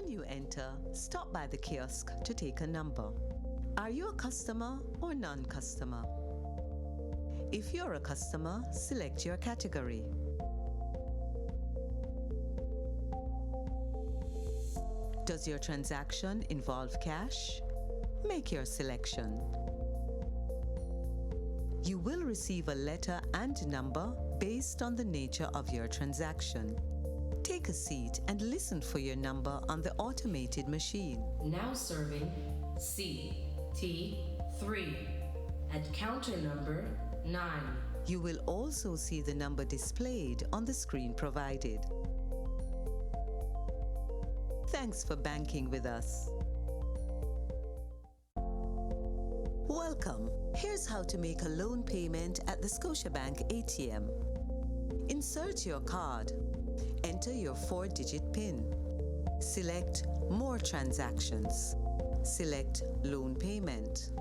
When you enter, stop by the kiosk to take a number. Are you a customer or non-customer? If you're a customer, select your category. Does your transaction involve cash? Make your selection. You will receive a letter and number based on the nature of your transaction. Take a seat and listen for your number on the automated machine. Now serving CT3 at counter number 9. You will also see the number displayed on the screen provided. Thanks for banking with us. Welcome. Here's how to make a loan payment at the Scotiabank ATM. Insert your card. Enter your 4-digit PIN. Select More Transactions. Select Loan Payment.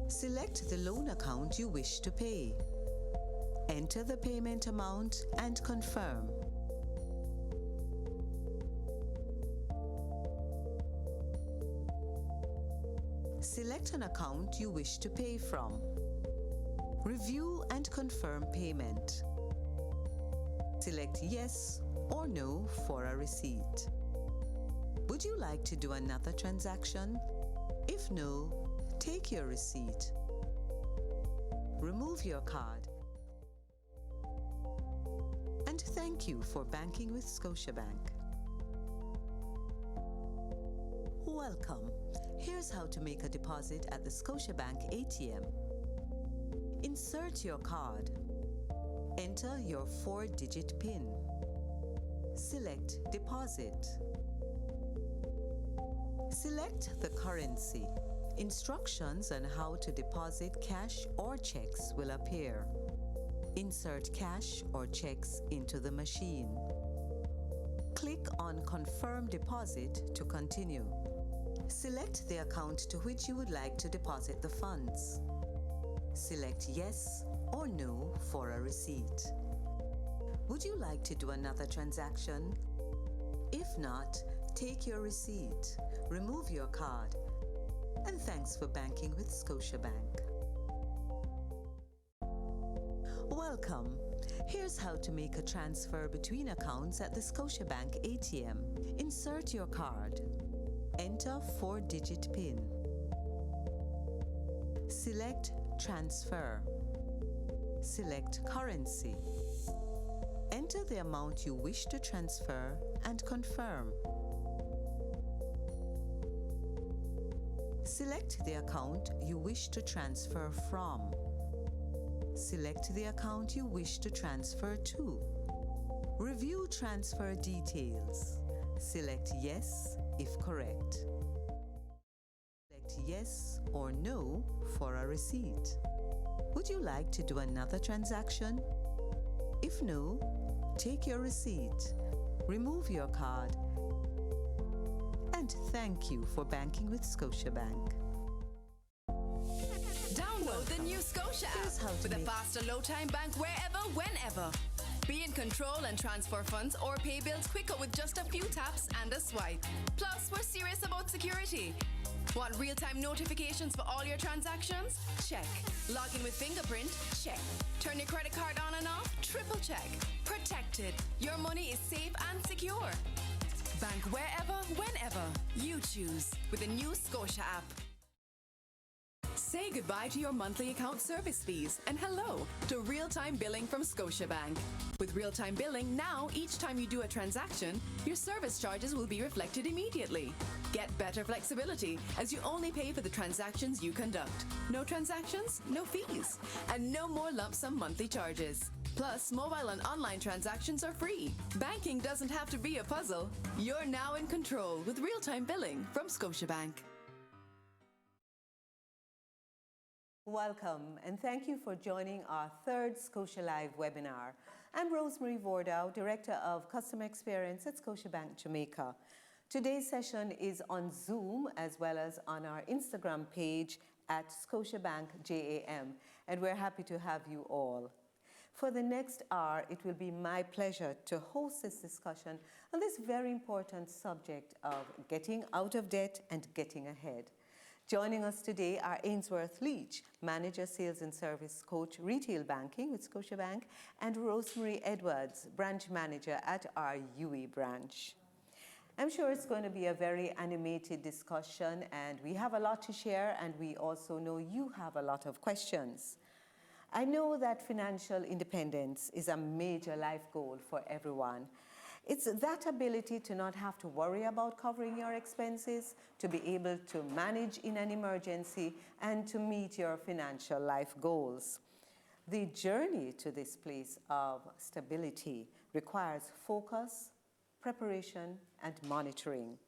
Select the loan account you wish to pay. Enter the payment amount and confirm. Select an account you wish to pay from. Review and confirm payment. Select Yes or No for a receipt. Would you like to do another transaction? If no, take your receipt. Remove your card. And thank you for banking with Scotiabank. Welcome. Here's how to make a deposit at the Scotiabank ATM. Insert your card. Enter your 4-digit PIN. Select Deposit. Select the currency. Instructions on how to deposit cash or checks will appear. Insert cash or checks into the machine. Click on Confirm Deposit to continue. Select the account to which you would like to deposit the funds. Select Yes or No for a receipt. Would you like to do another transaction? If not, take your receipt, remove your card, and thanks for banking with Scotiabank. Welcome. Here's how to make a transfer between accounts at the Scotiabank ATM. Insert your card. Enter 4-digit PIN. Select Transfer. Select Currency. Enter the amount you wish to transfer and confirm. Select the account you wish to transfer from. Select the account you wish to transfer to. Review transfer details. Select Yes if correct. Select Yes or No for a receipt. Would you like to do another transaction? If no, take your receipt, remove your card, and thank you for banking with Scotiabank. Download the new Scotia app with a faster low-time bank wherever, whenever. Be in control and transfer funds or pay bills quicker with just a few taps and a swipe. Plus, we're serious about security. Want real-time notifications for all your transactions? Check. Log in with fingerprint? Check. Turn your credit card on and off? Triple check. Protected. Your money is safe and secure. Bank wherever, whenever. You choose with the new Scotia app. Say goodbye to your monthly account service fees and hello to real-time billing from Scotiabank. With real-time billing, now each time you do a transaction, your service charges will be reflected immediately. Get better flexibility as you only pay for the transactions you conduct. No transactions, no fees, and no more lump sum monthly charges. Plus, mobile and online transactions are free. Banking doesn't have to be a puzzle. You're now in control with real-time billing from Scotiabank. Welcome and thank you for joining our third ScotiaLive webinar. I'm Rosemary Vordow, Director of Customer Experience at Scotiabank Jamaica. Today's session is on Zoom as well as on our Instagram page at Scotiabank JAM, and we're happy to have you all. For the next hour, it will be my pleasure to host this discussion on this very important subject of getting out of debt and getting ahead. Joining us today are Ainsworth Leach, Manager Sales and Service Coach Retail Banking with Scotiabank, and Rosemary Edwards, Branch Manager at our UE branch. I'm sure it's going to be a very animated discussion, and we have a lot to share, and we also know you have a lot of questions. I know that financial independence is a major life goal for everyone. It's that ability to not have to worry about covering your expenses, to be able to manage in an emergency, and to meet your financial life goals. The journey to this place of stability requires focus, preparation, and monitoring.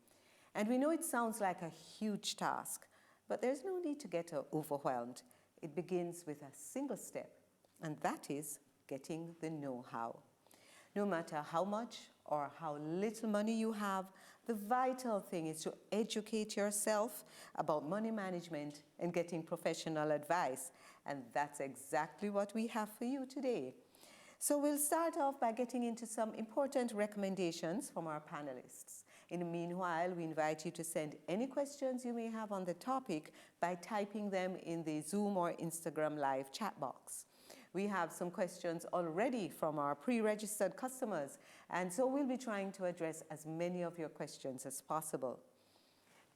And we know it sounds like a huge task, but there's no need to get overwhelmed. It begins with a single step, and that is getting the know-how. No matter how much or how little money you have, the vital thing is to educate yourself about money management and getting professional advice. And that's exactly what we have for you today. So we'll start off by getting into some important recommendations from our panelists. In the meanwhile, we invite you to send any questions you may have on the topic by typing them in the Zoom or Instagram Live chat box. We have some questions already from our pre-registered customers, and so we'll be trying to address as many of your questions as possible.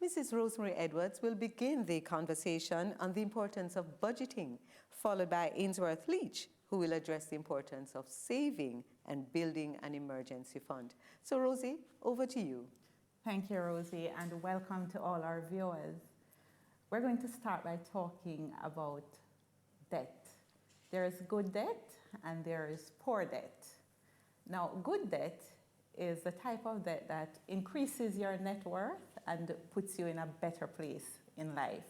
Mrs. Rosemary Edwards will begin the conversation on the importance of budgeting, followed by Ainsworth Leach, who will address the importance of saving and building an emergency fund. So Rosie, over to you. Thank you, Rosie, and welcome to all our viewers. We're going to start by talking about debt. There is good debt and there is poor debt. Now, good debt is the type of debt that increases your net worth and puts you in a better place in life.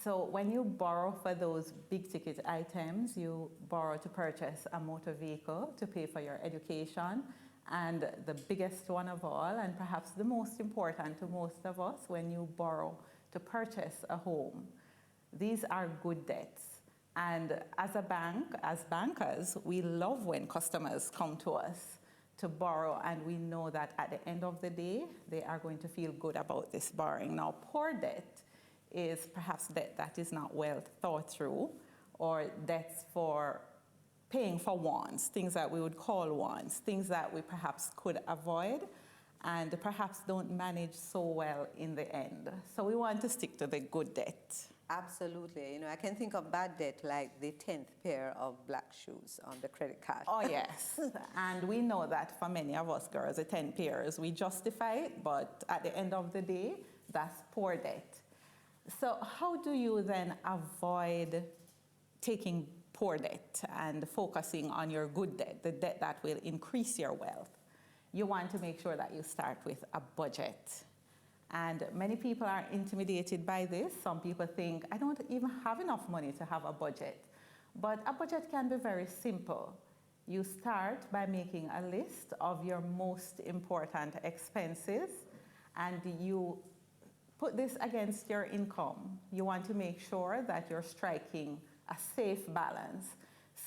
So when you borrow for those big ticket items, you borrow to purchase a motor vehicle, to pay for your education, and the biggest one of all, and perhaps the most important to most of us, when you borrow to purchase a home. These are good debts. And as a bank, as bankers, we love when customers come to us to borrow, and we know that at the end of the day, they are going to feel good about this borrowing. Now, poor debt is perhaps debt that is not well thought through, or debts for paying for wants, things that we would call wants, things that we perhaps could avoid and perhaps don't manage so well in the end. So we want to stick to the good debt. Absolutely. You know, I can think of bad debt like the 10th pair of black shoes on the credit card. Oh, yes. And we know that for many of us girls, the 10 pairs, we justify it, but at the end of the day, that's poor debt. So how do you then avoid taking poor debt and focusing on your good debt, the debt that will increase your wealth? You want to make sure that you start with a budget. And many people are intimidated by this. Some people think, I don't even have enough money to have a budget. But a budget can be very simple. You start by making a list of your most important expenses, and you put this against your income. You want to make sure that you're striking a safe balance.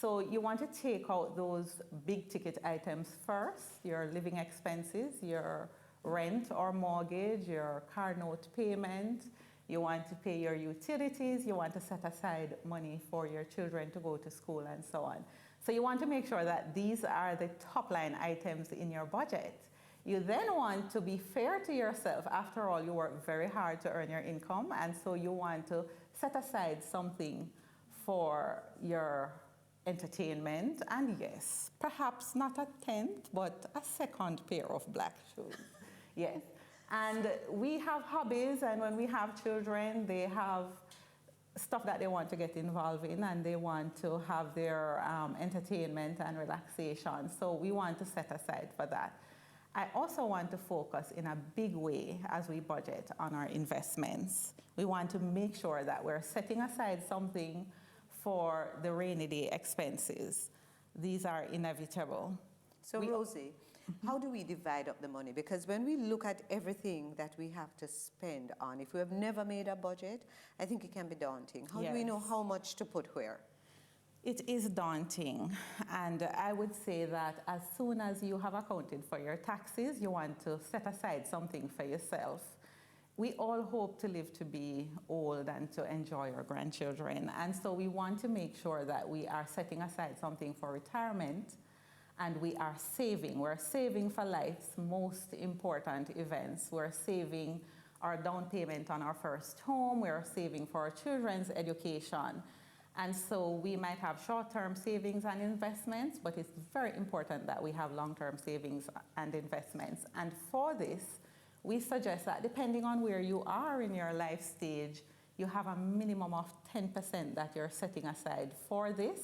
So you want to take out those big ticket items first, your living expenses, your rent or mortgage, your car note payment. You want to pay your utilities. You want to set aside money for your children to go to school and so on. So you want to make sure that these are the top line items in your budget. You then want to be fair to yourself. After all, you work very hard to earn your income, and so you want to set aside something for your entertainment, and yes, perhaps not a 10th, but a second pair of black shoes. Yes. And we have hobbies, and when we have children, they have stuff that they want to get involved in, and they want to have their entertainment and relaxation. So we want to set aside for that. I also want to focus in a big way as we budget on our investments. We want to make sure that we're setting aside something for the rainy day expenses. These are inevitable. So Rosie, how do we divide up the money? Because when we look at everything that we have to spend on, if we have never made a budget, I think it can be daunting. How do we know how much to put where? It is daunting, and I would say that as soon as you have accounted for your taxes, you want to set aside something for yourself. We all hope to live to be old and to enjoy our grandchildren, and so we want to make sure that we are setting aside something for retirement, and we are saving. We're saving for life's most important events. We're saving our down payment on our first home. We're saving for our children's education. And so we might have short-term savings and investments, but it's very important that we have long-term savings and investments. And for this, we suggest that depending on where you are in your life stage, you have a minimum of 10% that you're setting aside for this.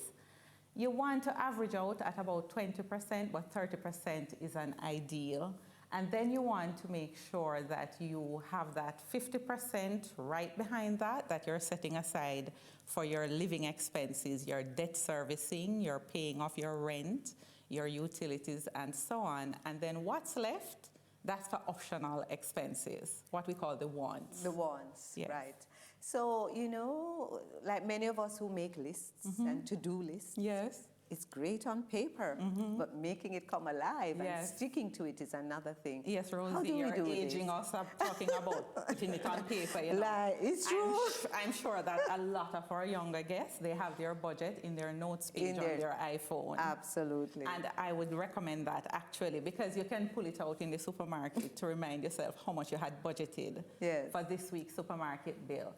You want to average out at about 20%, but 30% is an ideal. And then you want to make sure that you have that 50% right behind that you're setting aside for your living expenses, your debt servicing, your paying off your rent, your utilities, and so on. And then what's left, that's for optional expenses, what we call the wants. The wants, Yes. right. So, you know, like many of us who make lists and to-do lists, Yes. it's great on paper, but making it come alive and Yes. sticking to it is another thing. Yes, Rosie, How do we you're do aging this? us up talking about putting it on paper. You know. Like, it's true. I'm sure that a lot of our younger guests, they have their budget in their notes page on their iPhone. Absolutely. And I would recommend that actually, because you can pull it out in the supermarket to remind yourself how much you had budgeted Yes. for this week's supermarket bill.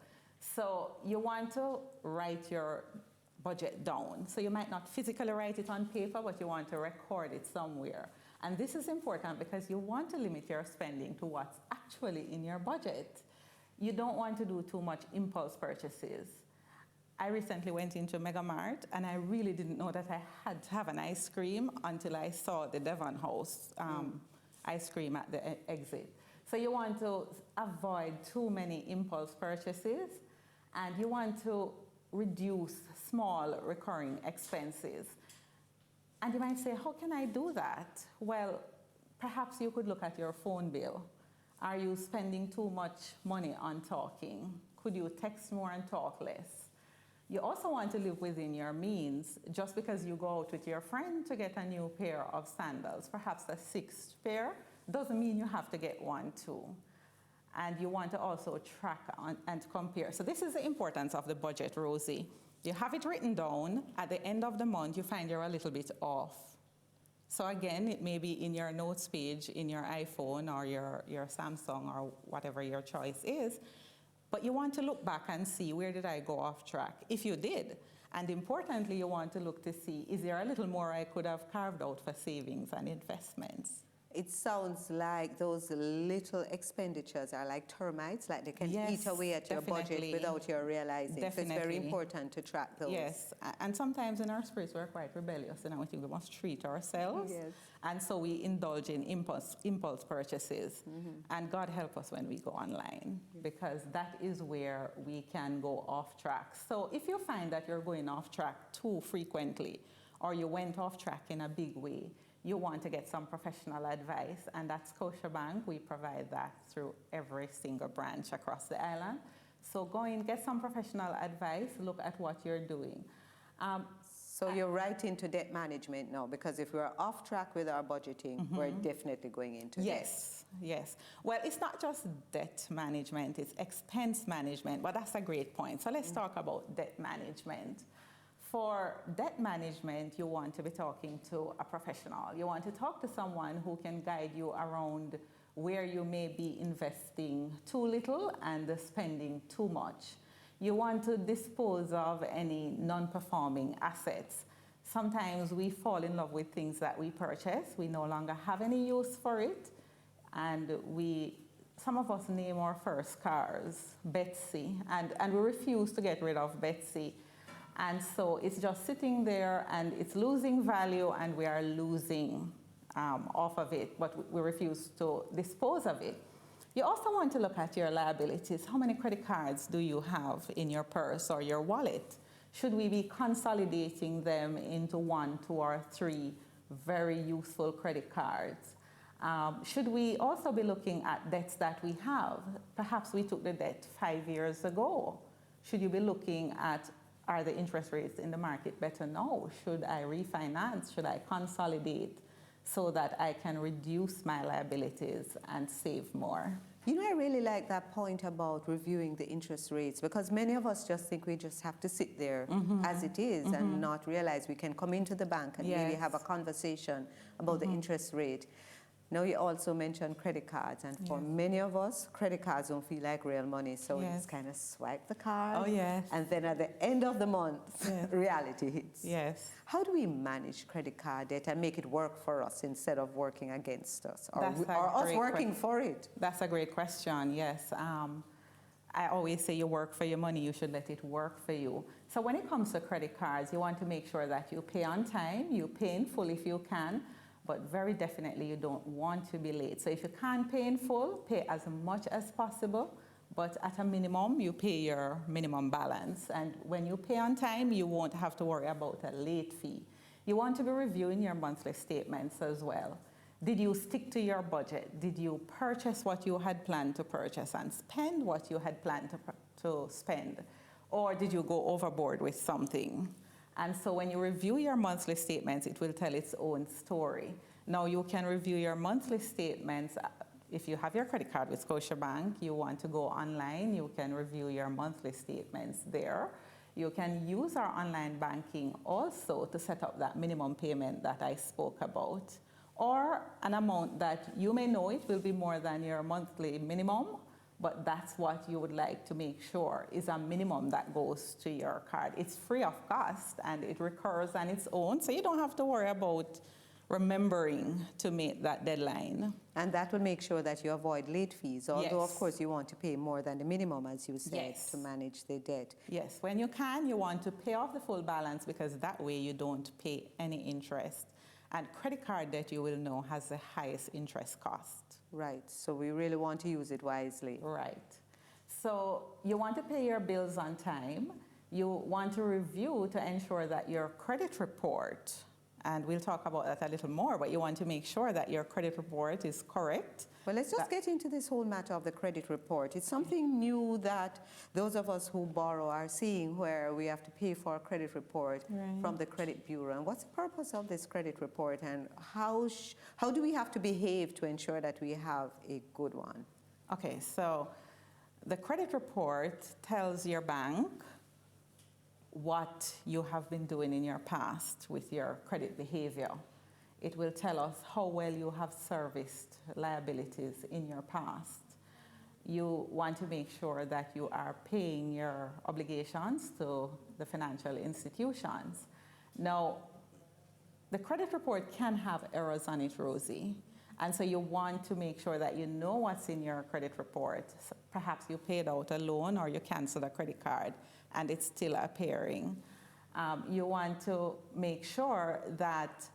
So you want to write your budget down. So you might not physically write it on paper, but you want to record it somewhere. And this is important because you want to limit your spending to what's actually in your budget. You don't want to do too much impulse purchases. I recently went into Mega Mart and I really didn't know that I had to have an ice cream until I saw the Devon House ice cream at the exit. So you want to avoid too many impulse purchases, and you want to reduce small recurring expenses. And you might say, how can I do that? Well, perhaps you could look at your phone bill. Are you spending too much money on talking? Could you text more and talk less? You also want to live within your means. Just because you go out with your friend to get a new pair of sandals, perhaps a sixth pair, doesn't mean you have to get one too. And you want to also track and compare. So this is the importance of the budget, Rosie. You have it written down. At the end of the month, you find you're a little bit off. So again, it may be in your notes page, in your iPhone or your Samsung or whatever your choice is. But you want to look back and see, where did I go off track? If you did. And importantly, you want to look to see, is there a little more I could have carved out for savings and investments? It sounds like those little expenditures are like termites, like they can eat away at your definitely. budget without you realizing. Definitely. So it's very important to track those. Yes, and sometimes in our spirits we're quite rebellious, and we think we must treat ourselves. Yes. And so we indulge in impulse purchases. And God help us when we go online, because that is where we can go off track. So if you find that you're going off track too frequently, or you went off track in a big way, you want to get some professional advice, and at Scotiabank, we provide that through every single branch across the island. So go in, get some professional advice, look at what you're doing. So you're right into debt management now, because if we're off track with our budgeting, we're definitely going into debt. Yes. Well, it's not just debt management, it's expense management, but that's a great point. So let's talk about debt management. For debt management, you want to be talking to a professional. You want to talk to someone who can guide you around where you may be investing too little and spending too much. You want to dispose of any non-performing assets. Sometimes we fall in love with things that we purchase. We no longer have any use for it. And some of us name our first cars Betsy, and we refuse to get rid of Betsy. And so it's just sitting there and it's losing value, and we are losing off of it, but we refuse to dispose of it. You also want to look at your liabilities. How many credit cards do you have in your purse or your wallet? Should we be consolidating them into 1, 2, or 3 very useful credit cards? Should we also be looking at debts that we have? Perhaps we took the debt 5 years ago. Should you be looking at are the interest rates in the market better now? Should I refinance? Should I consolidate so that I can reduce my liabilities and save more? You know, I really like that point about reviewing the interest rates, because many of us just think we just have to sit there as it is and not realize we can come into the bank and really have a conversation about the interest rate. Now, you also mentioned credit cards, and for many of us, credit cards don't feel like real money, so we just kind of swipe the card, and then at the end of the month, reality hits. Yes. How do we manage credit card debt and make it work for us instead of working against us, or us working for it? That's a great question, yes. I always say you work for your money, you should let it work for you. So when it comes to credit cards, you want to make sure that you pay on time, you pay in full if you can, but very definitely you don't want to be late. So if you can't pay in full, pay as much as possible, but at a minimum, you pay your minimum balance. And when you pay on time, you won't have to worry about a late fee. You want to be reviewing your monthly statements as well. Did you stick to your budget? Did you purchase what you had planned to purchase and spend what you had planned to spend? Or did you go overboard with something? And so when you review your monthly statements, it will tell its own story. Now you can review your monthly statements. If you have your credit card with Scotiabank, you want to go online, you can review your monthly statements there. You can use our online banking also to set up that minimum payment that I spoke about, or an amount that you may know it will be more than your monthly minimum, but that's what you would like to make sure is a minimum that goes to your card. It's free of cost and it recurs on its own, so you don't have to worry about remembering to meet that deadline. And that will make sure that you avoid late fees, although of course you want to pay more than the minimum, as you said, to manage the debt. Yes, when you can, you want to pay off the full balance, because that way you don't pay any interest. And credit card debt, you will know, has the highest interest cost. Right, so we really want to use it wisely. Right. So you want to pay your bills on time. You want to review to ensure that your credit report, and we'll talk about that a little more, but you want to make sure that your credit report is correct. Well, let's just get into this whole matter of the credit report. It's something new that those of us who borrow are seeing, where we have to pay for a credit report from the credit bureau. And what's the purpose of this credit report, and how do we have to behave to ensure that we have a good one? Okay, so the credit report tells your bank what you have been doing in your past with your credit behavior. It will tell us how well you have serviced liabilities in your past. You want to make sure that you are paying your obligations to the financial institutions. Now, the credit report can have errors on it, Rosie, and so you want to make sure that you know what's in your credit report. So perhaps you paid out a loan or you canceled a credit card and it's still appearing. You want to make sure that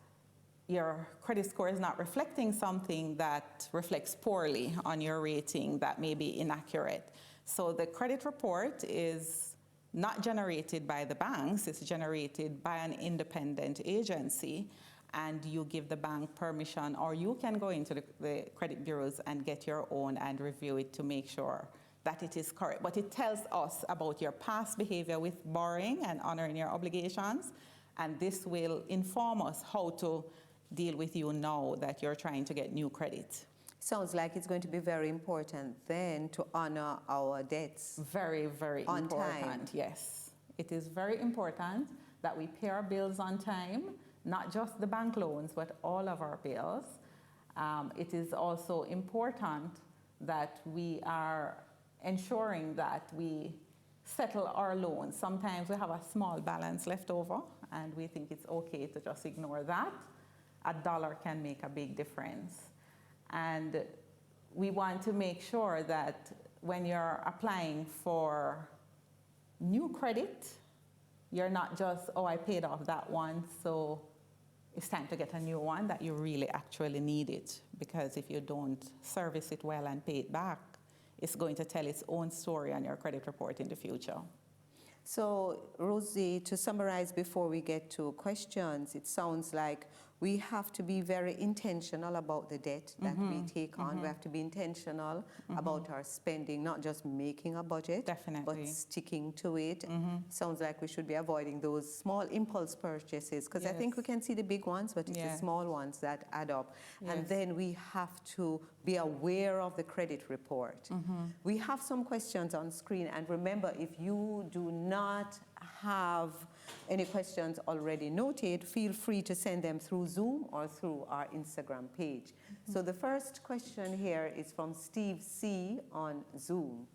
your credit score is not reflecting something that reflects poorly on your rating that may be inaccurate. So the credit report is not generated by the banks, it's generated by an independent agency, and you give the bank permission, or you can go into the credit bureaus and get your own and review it to make sure that it is correct. But it tells us about your past behavior with borrowing and honoring your obligations, and this will inform us how to deal with you now that you're trying to get new credit. Sounds like it's going to be very important then to honor our debts. Very, very important. Time. Yes. It is very important that we pay our bills on time, not just the bank loans, but all of our bills. It is also important that we are ensuring that we settle our loans. Sometimes we have a small balance left over and we think it's okay to just ignore that. $1 can make a big difference. And we want to make sure that when you're applying for new credit, you're not just, oh, I paid off that one, so it's time to get a new one, that you really actually need it. Because if you don't service it well and pay it back, it's going to tell its own story on your credit report in the future. So, Rosie, to summarize before we get to questions, it sounds like We have to be very intentional about the debt that we take on. We have to be intentional about our spending, not just making a budget, Definitely. but sticking to it. Sounds like we should be avoiding those small impulse purchases, because I think we can see the big ones, but it's the small ones that add up. And then we have to be aware of the credit report. We have some questions on screen, and remember, if you do not have any questions already noted, feel free to send them through Zoom or through our Instagram page. So the first question here is from Steve C. on Zoom.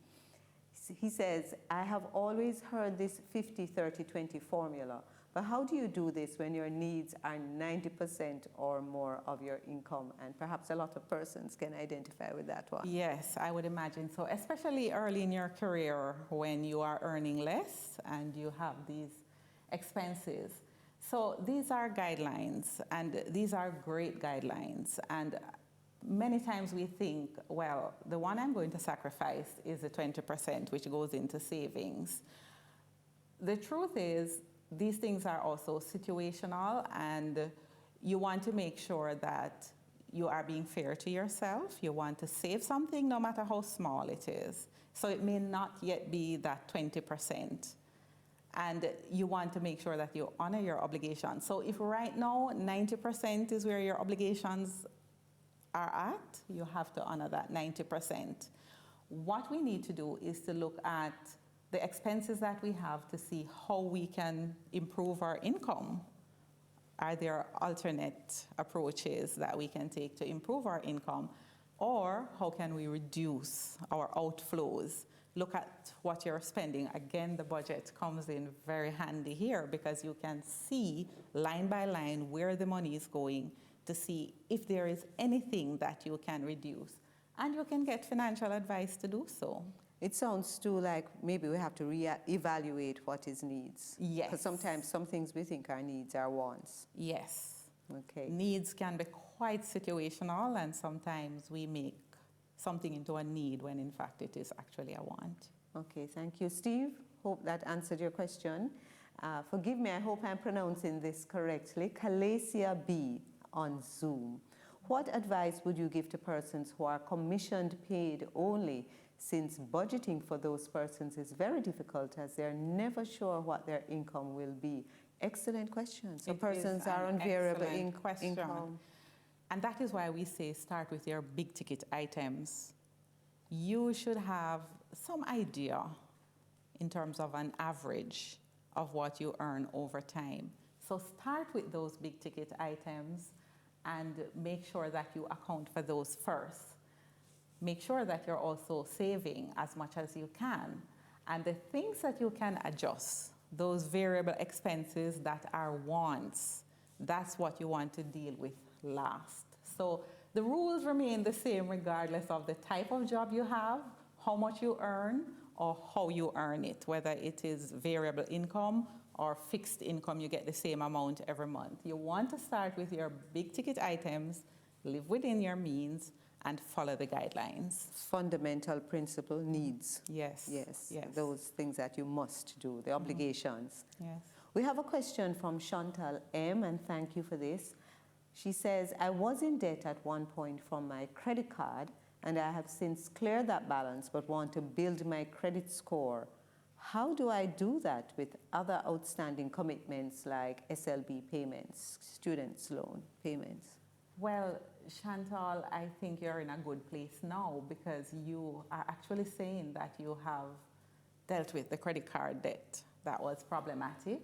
He says, I have always heard this 50-30-20 formula, but how do you do this when your needs are 90% or more of your income? And perhaps a lot of persons can identify with that one. Yes, I would imagine so, especially early in your career when you are earning less and you have these expenses. So these are guidelines, and these are great guidelines. And many times we think, well, the one I'm going to sacrifice is the 20%, which goes into savings. The truth is, these things are also situational, and you want to make sure that you are being fair to yourself. You want to save something no matter how small it is. So it may not yet be that 20%. And you want to make sure that you honor your obligations. So if right now 90% is where your obligations are at, you have to honor that 90%. What we need to do is to look at the expenses that we have to see how we can improve our income. Are there alternate approaches that we can take to improve our income? Or how can we reduce our outflows? Look at what you're spending. Again, the budget comes in very handy here, because you can see line by line where the money is going to see if there is anything that you can reduce. And you can get financial advice to do so. It sounds too like maybe we have to evaluate what is needs. Yes. Because sometimes some things we think are needs are wants. Yes. Okay. Needs can be quite situational, and sometimes we make something into a need when in fact it is actually a want. Okay, thank you, Steve. Hope that answered your question. Forgive me, I hope I'm pronouncing this correctly. Calasia B on Zoom. What advice would you give to persons who are commissioned paid only, since budgeting for those persons is very difficult as they're never sure what their income will be? Excellent question. So persons are on variable income. And that is why we say start with your big ticket items. You should have some idea in terms of an average of what you earn over time. So start with those big ticket items and make sure that you account for those first. Make sure that you're also saving as much as you can. And the things that you can adjust, those variable expenses that are wants, that's what you want to deal with last. So the rules remain the same regardless of the type of job you have, how much you earn, or how you earn it, whether it is variable income or fixed income, you get the same amount every month. You want to start with your big ticket items, live within your means, and follow the guidelines. Fundamental principle, needs. Yes. Yes. Yes. Those things that you must do, the obligations. Yes. We have a question from Chantal M, and thank you for this. She says, I was in debt at one point from my credit card, and I have since cleared that balance but want to build my credit score. How do I do that with other outstanding commitments like SLB payments, students' loan payments? Well, Chantal, I think you're in a good place now, because you are actually saying that you have dealt with the credit card debt that was problematic,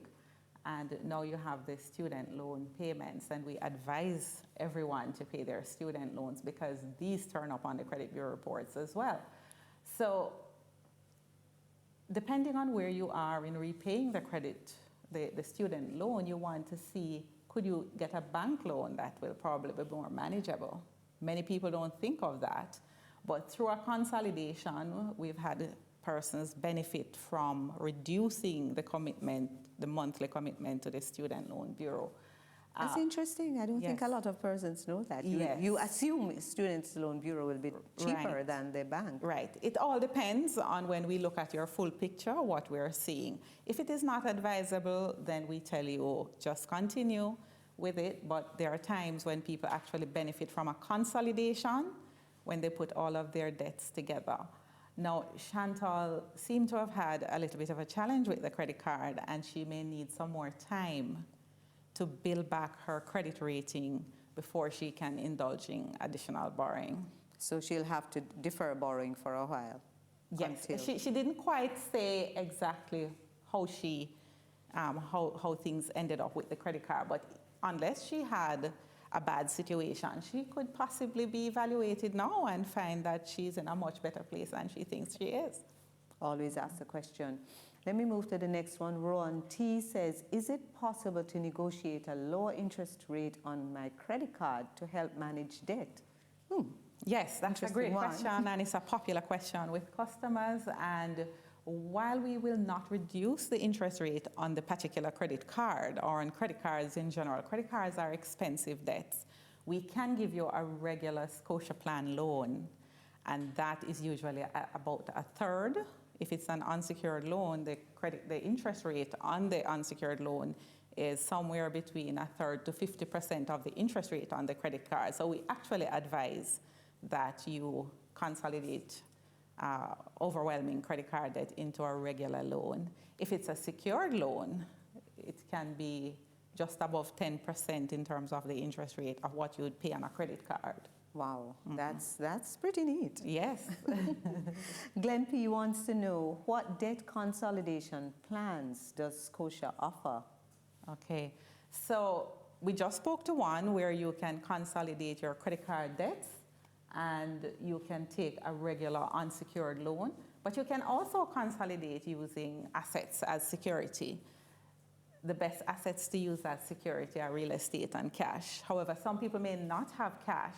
and now you have the student loan payments, and we advise everyone to pay their student loans because these turn up on the credit bureau reports as well. So depending on where you are in repaying the the student loan, you want to see, could you get a bank loan that will probably be more manageable? Many people don't think of that, but through a consolidation, we've had persons benefit from reducing the commitment, the monthly commitment to the student loan bureau. That's interesting. I don't think a lot of persons know that. You assume students' loan bureau will be cheaper than the bank. Right. It all depends on when we look at your full picture, what we're seeing. If it is not advisable, then we tell you just continue with it, but there are times when people actually benefit from a consolidation when they put all of their debts together. Now, Chantal seemed to have had a little bit of a challenge with the credit card, and she may need some more time to build back her credit rating before she can indulge in additional borrowing. So she'll have to defer borrowing for a while? Yes, she didn't quite say exactly how how things ended up with the credit card, but unless she had a bad situation, she could possibly be evaluated now and find that she's in a much better place than she thinks she is. Always ask the question. Let me move to the next one. Ron T says, is it possible to negotiate a lower interest rate on my credit card to help manage debt? Yes, that's a great question, and it's a popular question with customers. And while we will not reduce the interest rate on the particular credit card or on credit cards in general, credit cards are expensive debts, we can give you a regular Scotia Plan loan, and that is usually about a third. If it's an unsecured loan, the interest rate on the unsecured loan is somewhere between a third to 50% of the interest rate on the credit card. So we actually advise that you consolidate overwhelming credit card debt into a regular loan. If it's a secured loan, it can be just above 10% in terms of the interest rate of what you would pay on a credit card. Wow, that's pretty neat. Yes. Glenn P. wants to know, what debt consolidation plans does Scotia offer? Okay, so we just spoke to one where you can consolidate your credit card debts and you can take a regular unsecured loan, but you can also consolidate using assets as security. The best assets to use as security are real estate and cash. However, some people may not have cash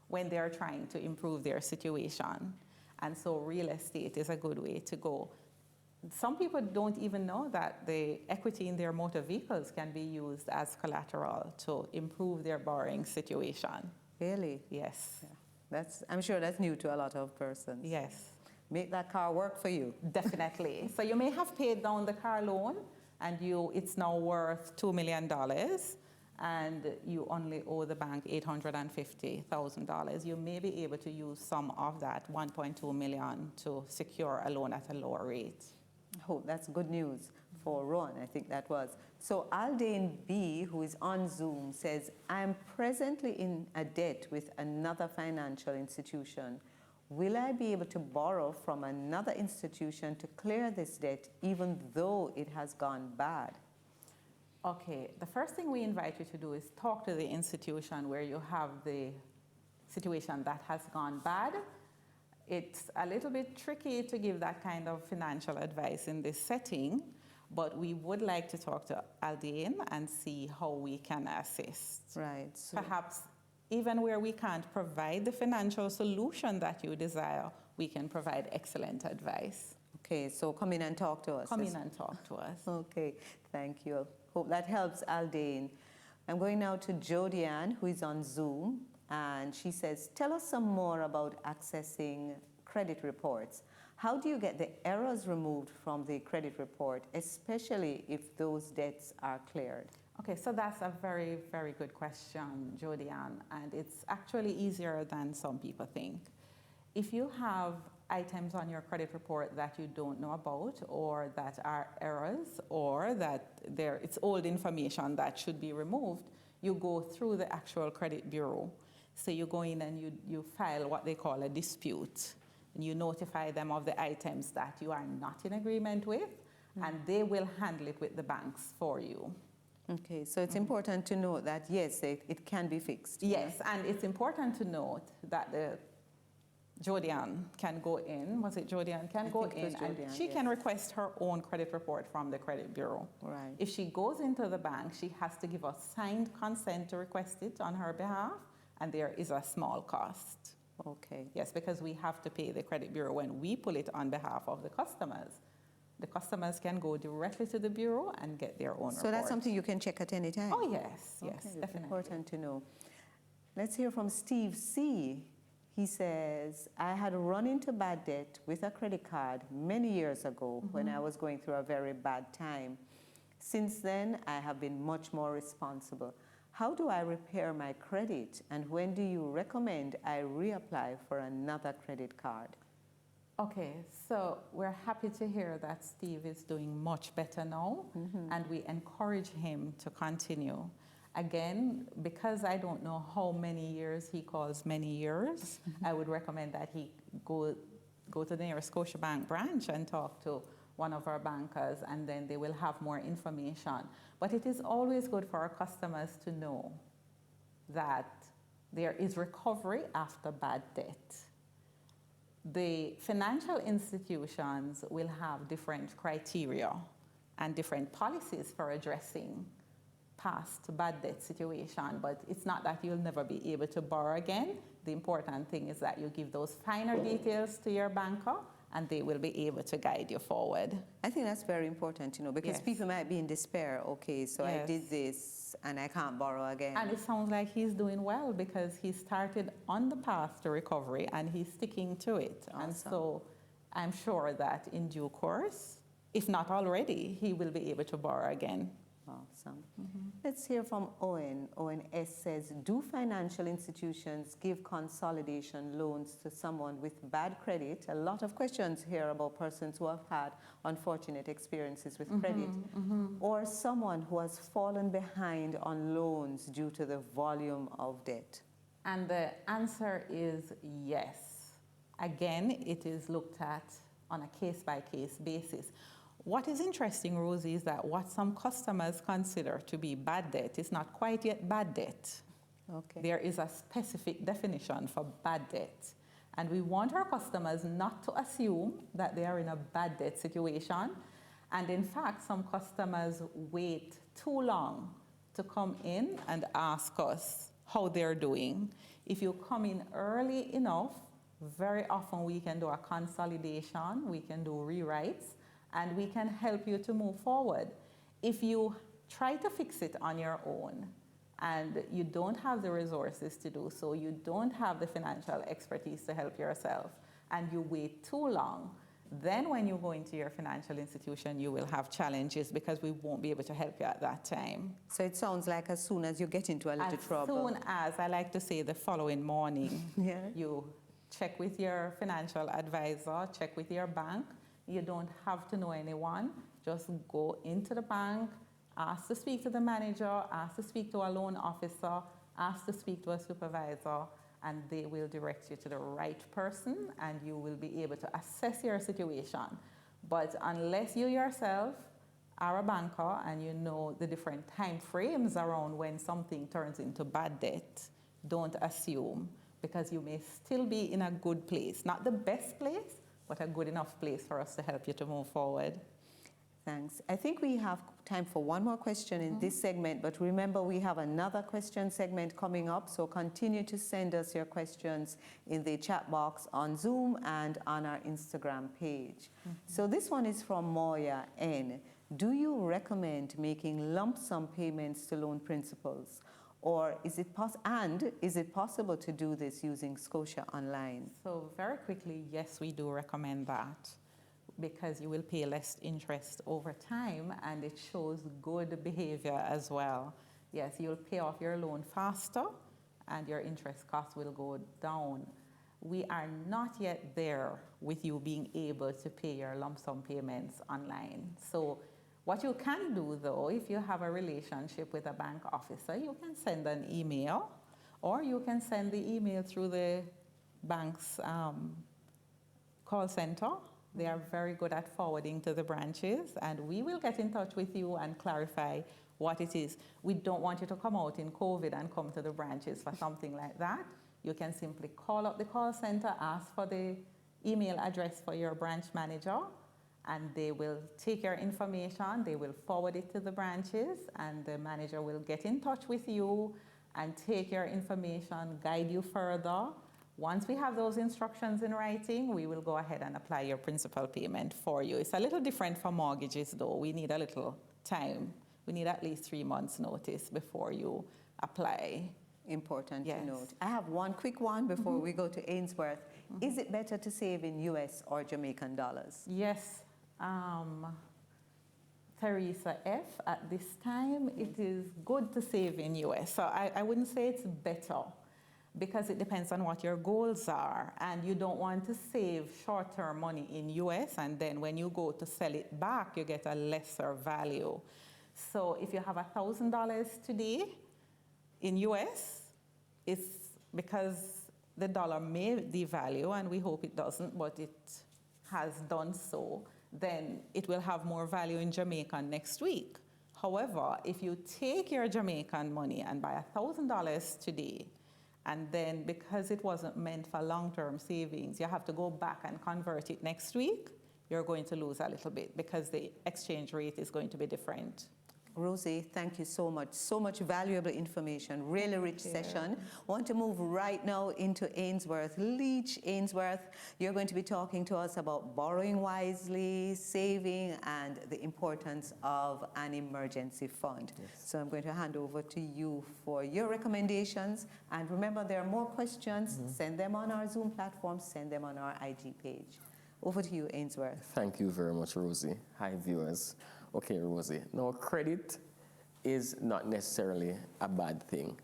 when they're trying to improve their situation, and so real estate is a good way to go. Some people don't even know that the equity in their motor vehicles can be used as collateral to improve their borrowing situation. Really? Yes. Yeah. I'm sure that's new to a lot of persons. Yes. Make that car work for you. Definitely. So you may have paid down the car loan and it's now worth $2 million and you only owe the bank $850,000. You may be able to use some of that $1.2 million to secure a loan at a lower rate. I hope that's good news for Ron, I think that was. So Aldane B, who is on Zoom, says, I'm presently in a debt with another financial institution. Will I be able to borrow from another institution to clear this debt even though it has gone bad? Okay, the first thing we invite you to do is talk to the institution where you have the situation that has gone bad. It's a little bit tricky to give that kind of financial advice in this setting, but we would like to talk to Aldane and see how we can assist. Right. So perhaps even where we can't provide the financial solution that you desire, we can provide excellent advice. Okay, so come in and talk to us. Come in and talk to us. Okay, thank you. Hope that helps, Aldane. I'm going now to Jodianne, who is on Zoom, and she says, tell us some more about accessing credit reports. How do you get the errors removed from the credit report, especially if those debts are cleared? Okay, so that's a very, very good question, Jodianne, and it's actually easier than some people think. If you have items on your credit report that you don't know about, or that are errors, or that it's old information that should be removed, you go through the actual credit bureau. So you go in and you file what they call a dispute, and you notify them of the items that you are not in agreement with, and they will handle it with the banks for you. Okay, so it's important to note that, yes, it can be fixed. Yes, and it's important to note that Jodianne can go in, was it Jodianne? Can go in and she can request her own credit report from the credit bureau. Right. If she goes into the bank, she has to give us signed consent to request it on her behalf, and there is a small cost. Okay. Yes, because we have to pay the credit bureau when we pull it on behalf of the customers. The customers can go directly to the bureau and get their own report. So that's something you can check at any time? Oh, yes, yes, Okay, definitely. Important to know. Let's hear from Steve C. He says, I had run into bad debt with a credit card many years ago when I was going through a very bad time. Since then, I have been much more responsible. How do I repair my credit, and when do you recommend I reapply for another credit card? Okay, so we're happy to hear that Steve is doing much better now, and we encourage him to continue. Again, because I don't know how many years he calls many years, I would recommend that he go to the nearest Scotiabank branch and talk to one of our bankers, and then they will have more information. But it is always good for our customers to know that there is recovery after bad debt. The financial institutions will have different criteria and different policies for addressing past bad debt situation, but it's not that you'll never be able to borrow again. The important thing is that you give those finer details to your banker, and they will be able to guide you forward. I think that's very important, because people might be in despair. Okay, so I did this and I can't borrow again. And it sounds like he's doing well because he started on the path to recovery and he's sticking to it. Awesome. And so I'm sure that in due course, if not already, he will be able to borrow again. Awesome. Let's hear from Owen. Owen S. says, do financial institutions give consolidation loans to someone with bad credit? A lot of questions here about persons who have had unfortunate experiences with credit, or someone who has fallen behind on loans due to the volume of debt. And the answer is yes. Again, it is looked at on a case-by-case basis. What is interesting, Rosie, is that what some customers consider to be bad debt is not quite yet bad debt. Okay. There is a specific definition for bad debt. And we want our customers not to assume that they are in a bad debt situation. And in fact, some customers wait too long to come in and ask us how they're doing. If you come in early enough, very often we can do a consolidation, we can do rewrites, and we can help you to move forward. If you try to fix it on your own and you don't have the resources to do so, you don't have the financial expertise to help yourself, and you wait too long, then when you go into your financial institution, you will have challenges because we won't be able to help you at that time. So it sounds like as soon as you get into a little trouble. As soon as, I like to say the following morning, you check with your financial advisor, check with your bank. You don't have to know anyone. Just go into the bank, ask to speak to the manager, ask to speak to a loan officer, ask to speak to a supervisor, and they will direct you to the right person, and you will be able to assess your situation. But unless you yourself are a banker and you know the different time frames around when something turns into bad debt, don't assume, because you may still be in a good place. Not the best place, but a good enough place for us to help you to move forward. Thanks. I think we have time for one more question in this segment, but remember we have another question segment coming up, so continue to send us your questions in the chat box on Zoom and on our Instagram page. So this one is from Moya N. Do you recommend making lump sum payments to loan principals? Or is it possible to do this using Scotia Online? So very quickly, yes, we do recommend that, because you will pay less interest over time and it shows good behavior as well. Yes, you'll pay off your loan faster and your interest costs will go down. We are not yet there with you being able to pay your lump sum payments online. So what you can do, though, if you have a relationship with a bank officer, you can send an email, or you can send the email through the bank's call center. They are very good at forwarding to the branches, and we will get in touch with you and clarify what it is. We don't want you to come out in COVID and come to the branches for something like that. You can simply call up the call center, ask for the email address for your branch manager, and they will take your information, they will forward it to the branches, and the manager will get in touch with you and take your information, guide you further. Once we have those instructions in writing, we will go ahead and apply your principal payment for you. It's a little different for mortgages, though. We need a little time. We need at least 3 months' notice before you apply. Important to note. I have one quick one before we go to Ainsworth. Is it better to save in US or Jamaican dollars? Yes. Teresa F., at this time, it is good to save in US. So I wouldn't say it's better, because it depends on what your goals are, and you don't want to save short-term money in US, and then when you go to sell it back, you get a lesser value. So if you have $1,000 today in US, it's because the dollar may devalue, and we hope it doesn't, but it has done so, then it will have more value in Jamaican next week. However, if you take your Jamaican money and buy $1,000 today, and then because it wasn't meant for long-term savings, you have to go back and convert it next week, you're going to lose a little bit because the exchange rate is going to be different. Rosie, thank you so much. So much valuable information, really rich session. I want to move right now into Ainsworth. Leach Ainsworth, you're going to be talking to us about borrowing wisely, saving, and the importance of an emergency fund. Yes. So I'm going to hand over to you for your recommendations. And remember, there are more questions. Send them on our Zoom platform, send them on our IG page. Over to you, Ainsworth. Thank you very much, Rosie. Hi, viewers. Okay, Rosie. Now, credit is not necessarily a bad thing.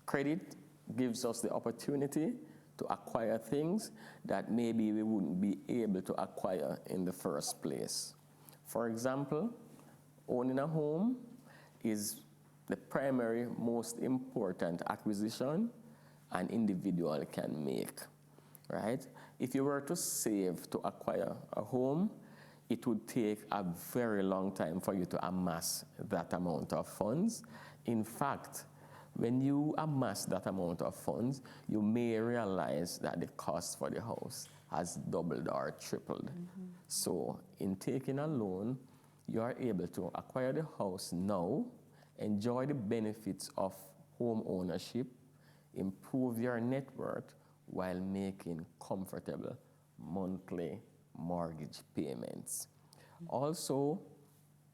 Credit gives us the opportunity to acquire things that maybe we wouldn't be able to acquire in the first place. For example, owning a home is the primary, most important acquisition an individual can make, right? If you were to save to acquire a home, it would take a very long time for you to amass that amount of funds. In fact, when you amass that amount of funds, you may realize that the cost for the house has doubled or tripled. So in taking a loan, you are able to acquire the house now, enjoy the benefits of home ownership, improve your net worth while making comfortable monthly mortgage payments. Also,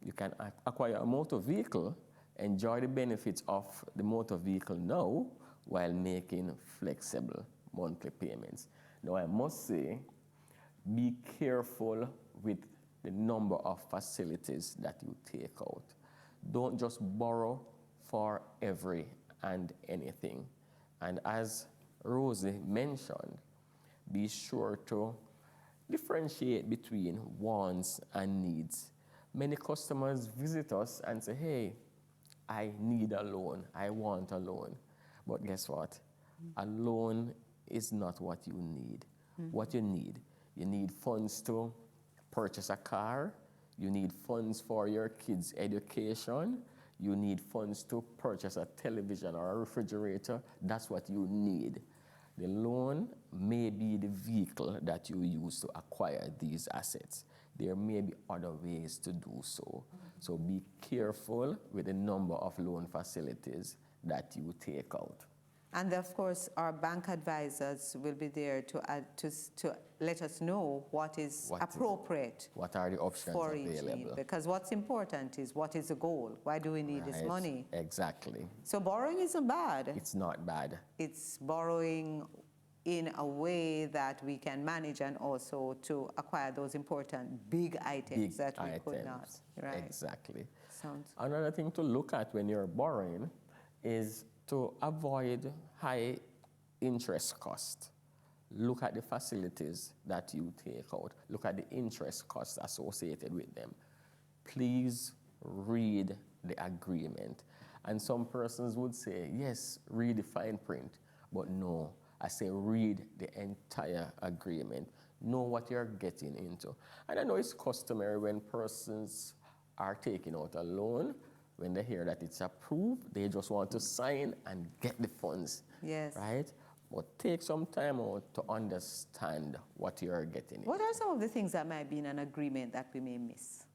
you can acquire a motor vehicle, enjoy the benefits of the motor vehicle now while making flexible monthly payments. Now, I must say, be careful with the number of facilities that you take out. Don't just borrow for every and anything. And as Rosie mentioned, be sure to differentiate between wants and needs. Many customers visit us and say, hey, I need a loan, I want a loan. But guess what? A loan is not what you need. What you need funds to purchase a car, you need funds for your kids' education, you need funds to purchase a television or a refrigerator. That's what you need. The loan may be the vehicle that you use to acquire these assets. There may be other ways to do so. So be careful with the number of loan facilities that you take out. And of course, our bank advisors will be there to let us know what is appropriate. What are the options for available? each need. Because what's important is what is the goal? Why do we need this money? Exactly. So borrowing isn't bad. It's not bad. It's borrowing in a way that we can manage and also to acquire those important big items that we could not. Right. Exactly. Sounds. Another thing to look at when you're borrowing is to avoid high interest cost. Look at the facilities that you take out. Look at the interest costs associated with them. Please read the agreement. And some persons would say, yes, read the fine print. But no, I say read the entire agreement. Know what you're getting into. And I know it's customary when persons are taking out a loan, when they hear that it's approved, they just want to sign and get the funds. Yes. Right? But take some time out to understand what you're getting. What are some of the things that might be in an agreement that we may miss?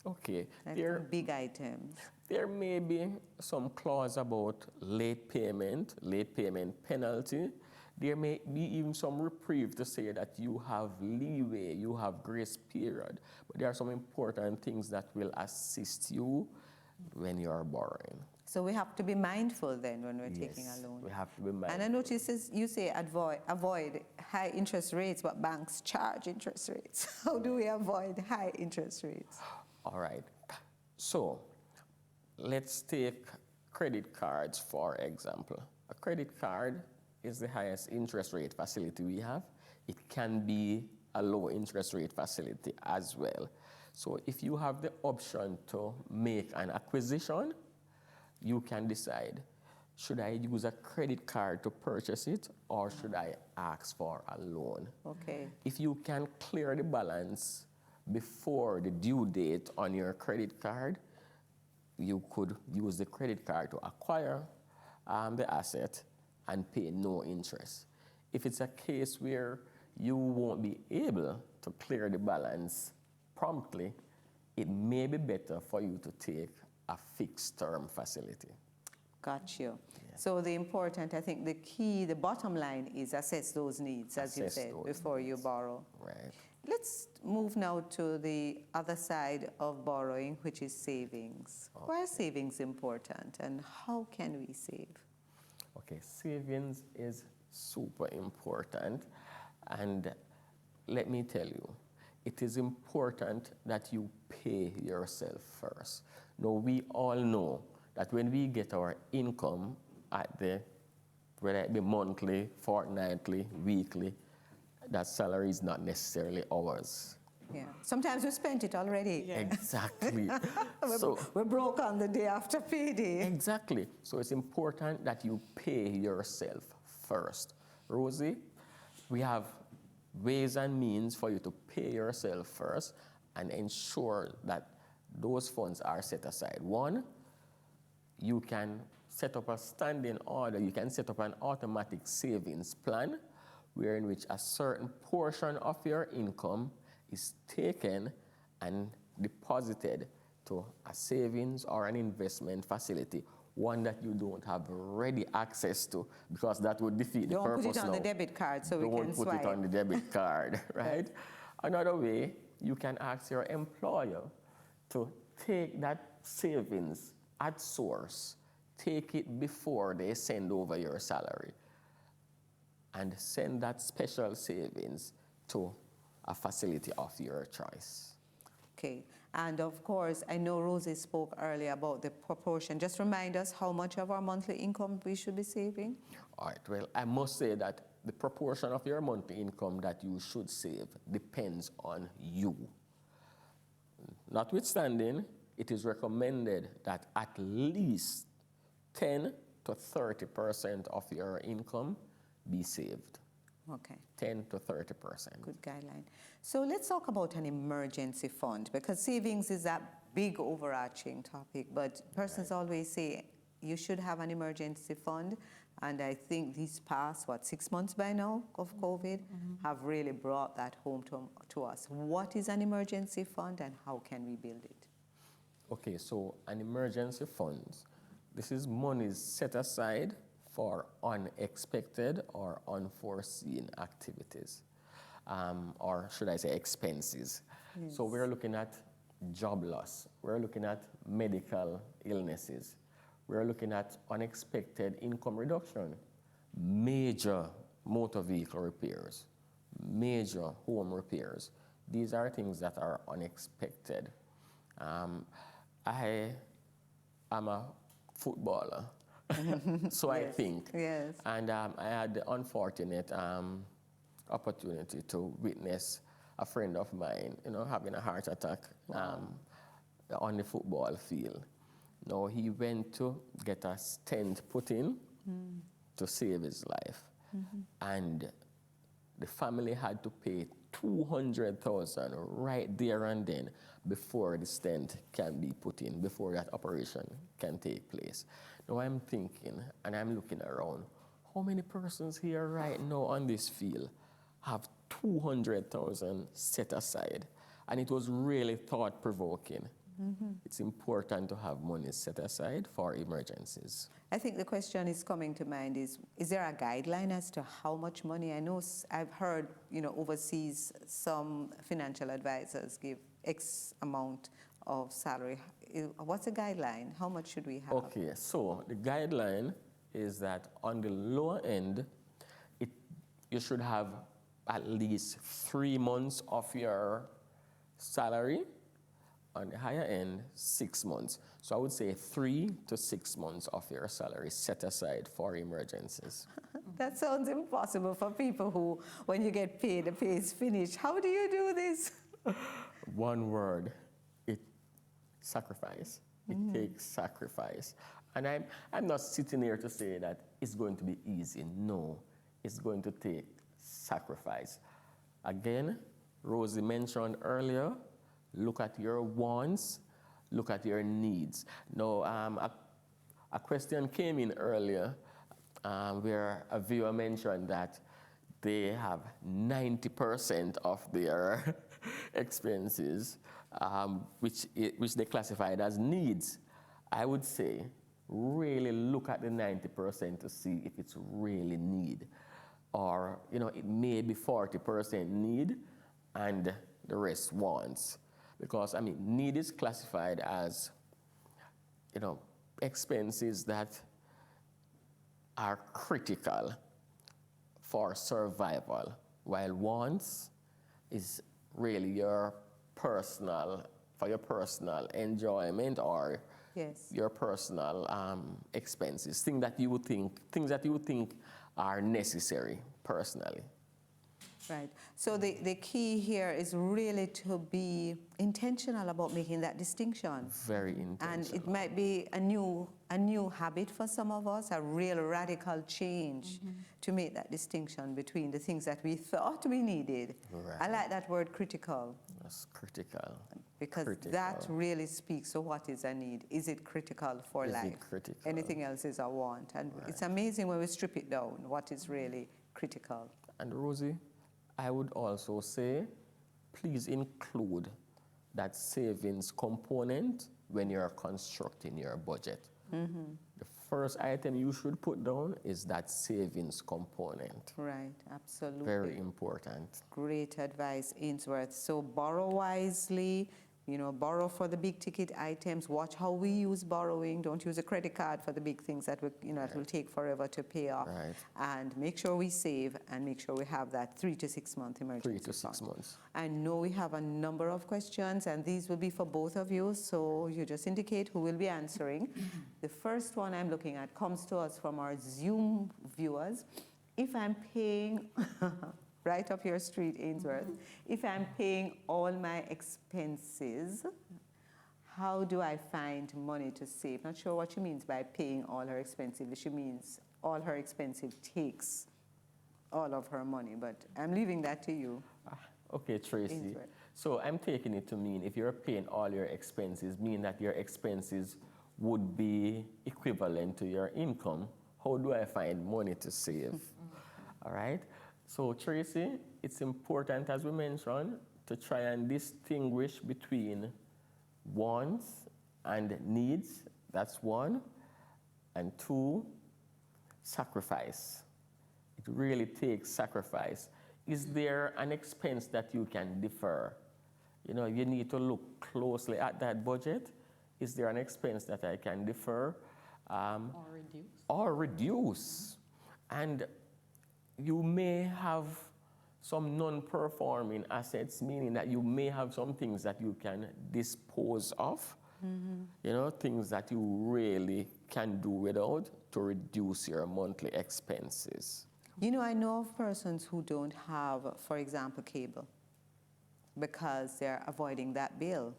Okay. Like big items. There may be some clause about late payment penalty. There may be even some reprieve to say that you have leeway, you have grace period. But there are some important things that will assist you when you are borrowing. So we have to be mindful then when we're taking a loan. We have to be mindful. And I notice you say avoid high interest rates, but banks charge interest rates. How do we avoid high interest rates? All right. So let's take credit cards, for example. A credit card is the highest interest rate facility we have. It can be a low interest rate facility as well. So if you have the option to make an acquisition, you can decide, should I use a credit card to purchase it, or should I ask for a loan? Okay. If you can clear the balance before the due date on your credit card, you could use the credit card to acquire the asset and pay no interest. If it's a case where you won't be able to clear the balance promptly, it may be better for you to take a fixed term facility. Got you. Yeah. So the important, I think the key, the bottom line is assess those needs, as you said, before you borrow. Right. Let's move now to the other side of borrowing, which is savings. Okay. Why are savings important, and how can we save? Okay, savings is super important, and let me tell you, it is important that you pay yourself first. Now, we all know that when we get our income at whether it be monthly, fortnightly, weekly, that salary is not necessarily ours. Yeah. Sometimes we spent it already. Yeah. Exactly. We're broke on the day after payday. Exactly. So it's important that you pay yourself first. Rosie, we have ways and means for you to pay yourself first and ensure that those funds are set aside. One, you can set up a standing order. You can set up an automatic savings plan wherein which a certain portion of your income is taken and deposited to a savings or an investment facility, one that you don't have ready access to, because that would defeat the purpose. Don't put it on the debit card so we can swipe. Don't put it on the debit card, right? Another way, you can ask your employer to take that savings at source, take it before they send over your salary, and send that special savings to a facility of your choice. Okay, and of course, I know Rosie spoke earlier about the proportion. Just remind us how much of our monthly income we should be saving? All right, well, I must say that the proportion of your monthly income that you should save depends on you. Notwithstanding, it is recommended that at least 10 to 30% of your income be saved. Okay. 10 to 30%. Good guideline. So let's talk about an emergency fund, because savings is that big overarching topic, but persons always say you should have an emergency fund, and I think these past, 6 months by now of COVID have really brought that home to us. What is an emergency fund and how can we build it? Okay, so an emergency fund, this is money set aside for unexpected or unforeseen activities, or should I say expenses. Yes. So we're looking at job loss, we're looking at medical illnesses, we're looking at unexpected income reduction, major motor vehicle repairs, major home repairs. These are things that are unexpected. I am a footballer. So yes. I think. Yes. And I had the unfortunate opportunity to witness a friend of mine, having a heart attack on the football field. Now, he went to get a stent put in to save his life. And the family had to pay $200,000 right there and then before the stent can be put in, before that operation can take place. Now I'm thinking, and I'm looking around, how many persons here right now on this field have $200,000 set aside? And it was really thought-provoking. It's important to have money set aside for emergencies. I think the question is coming to mind is there a guideline as to how much money? I know I've heard, overseas some financial advisors give X amount of salary. What's the guideline? How much should we have? Okay, so the guideline is that on the lower end, you should have at least 3 months of your salary on the higher end, 6 months. So I would say 3 to 6 months of your salary set aside for emergencies. That sounds impossible for people who, when you get paid, the pay is finished. How do you do this? One word, sacrifice. It takes sacrifice. And I'm not sitting here to say that it's going to be easy. No, it's going to take sacrifice. Again, Rosie mentioned earlier, look at your wants, look at your needs. Now, a question came in earlier where a viewer mentioned that they have 90% of their expenses, which they classified as needs. I would say, really look at the 90% to see if it's really need. Or, it may be 40% need and the rest wants. Because, need is classified as, expenses that are critical for survival, while wants is really your personal enjoyment or your personal expenses, things that you would think are necessary personally. Right. So the key here is really to be intentional about making that distinction. Very intentional. And it might be a new habit for some of us, a real radical change to make that distinction between the things that we thought we needed. Right. I like that word critical. That's critical. Because that really speaks to what is a need. Is it critical for life? Is it critical? Anything else is a want. And it's amazing when we strip it down, what is really critical. And Rosie, I would also say, please include that savings component when you're constructing your budget. The first item you should put down is that savings component. Right, absolutely. Very important. Great advice, Ainsworth. So borrow wisely, borrow for the big ticket items. Watch how we use borrowing. Don't use a credit card for the big things that it will take forever to pay off. Right. And make sure we save and make sure we have that 3 to 6 month emergency 3 to 6 fund. months. I know we have a number of questions, and these will be for both of you, so you just indicate who will be answering. The first one I'm looking at comes to us from our Zoom viewers. If I'm paying, right up your street, Ainsworth, if I'm paying all my expenses, how do I find money to save? Not sure what she means by paying all her expenses. She means all her expenses takes all of her money, but I'm leaving that to you. Okay, Tracy. Ainsworth. So I'm taking it to mean if you're paying all your expenses, mean that your expenses would be equivalent to your income. How do I find money to save? All right? So Tracy, it's important, as we mentioned, to try and distinguish between wants and needs. That's one. And two, sacrifice. It really takes sacrifice. Is there an expense that you can defer? You need to look closely at that budget. Is there an expense that I can defer? Or reduce. And you may have some non-performing assets, meaning that you may have some things that you can dispose of, things that you really can do without to reduce your monthly expenses. I know of persons who don't have, for example, cable, because they're avoiding that bill,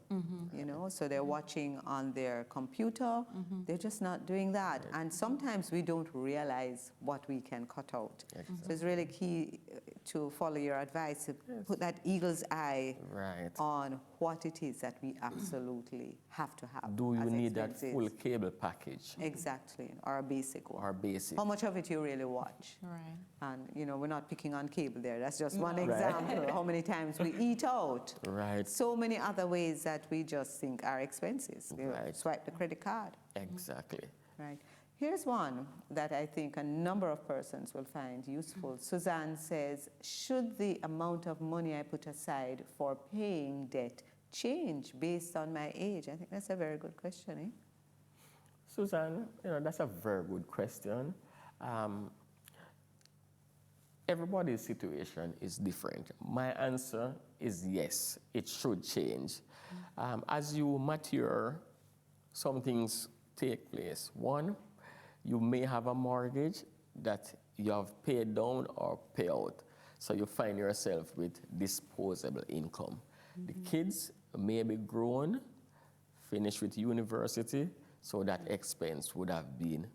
so they're watching on their computer. They're just not doing that. Right. And sometimes we don't realize what we can cut out. Exactly. So it's really key to follow your advice, to put that eagle's eye on what it is that we absolutely have to have. Do you need that full cable package? Exactly, or a basic one. Or basic. How much of it you really watch? Right. And, we're not picking on cable there. That's just one example of how many times we eat out. Right. So many other ways that we just think are expenses. Swipe the credit card. Exactly. Right. Here's one that I think a number of persons will find useful. Suzanne says, should the amount of money I put aside for paying debt change based on my age? I think that's a very good question, eh? Suzanne, that's a very good question. Everybody's situation is different. My answer is yes, it should change. As you mature, some things take place. One, you may have a mortgage that you have paid down or pay out. So you find yourself with disposable income. The kids may be grown, finished with university, so that expense would have been,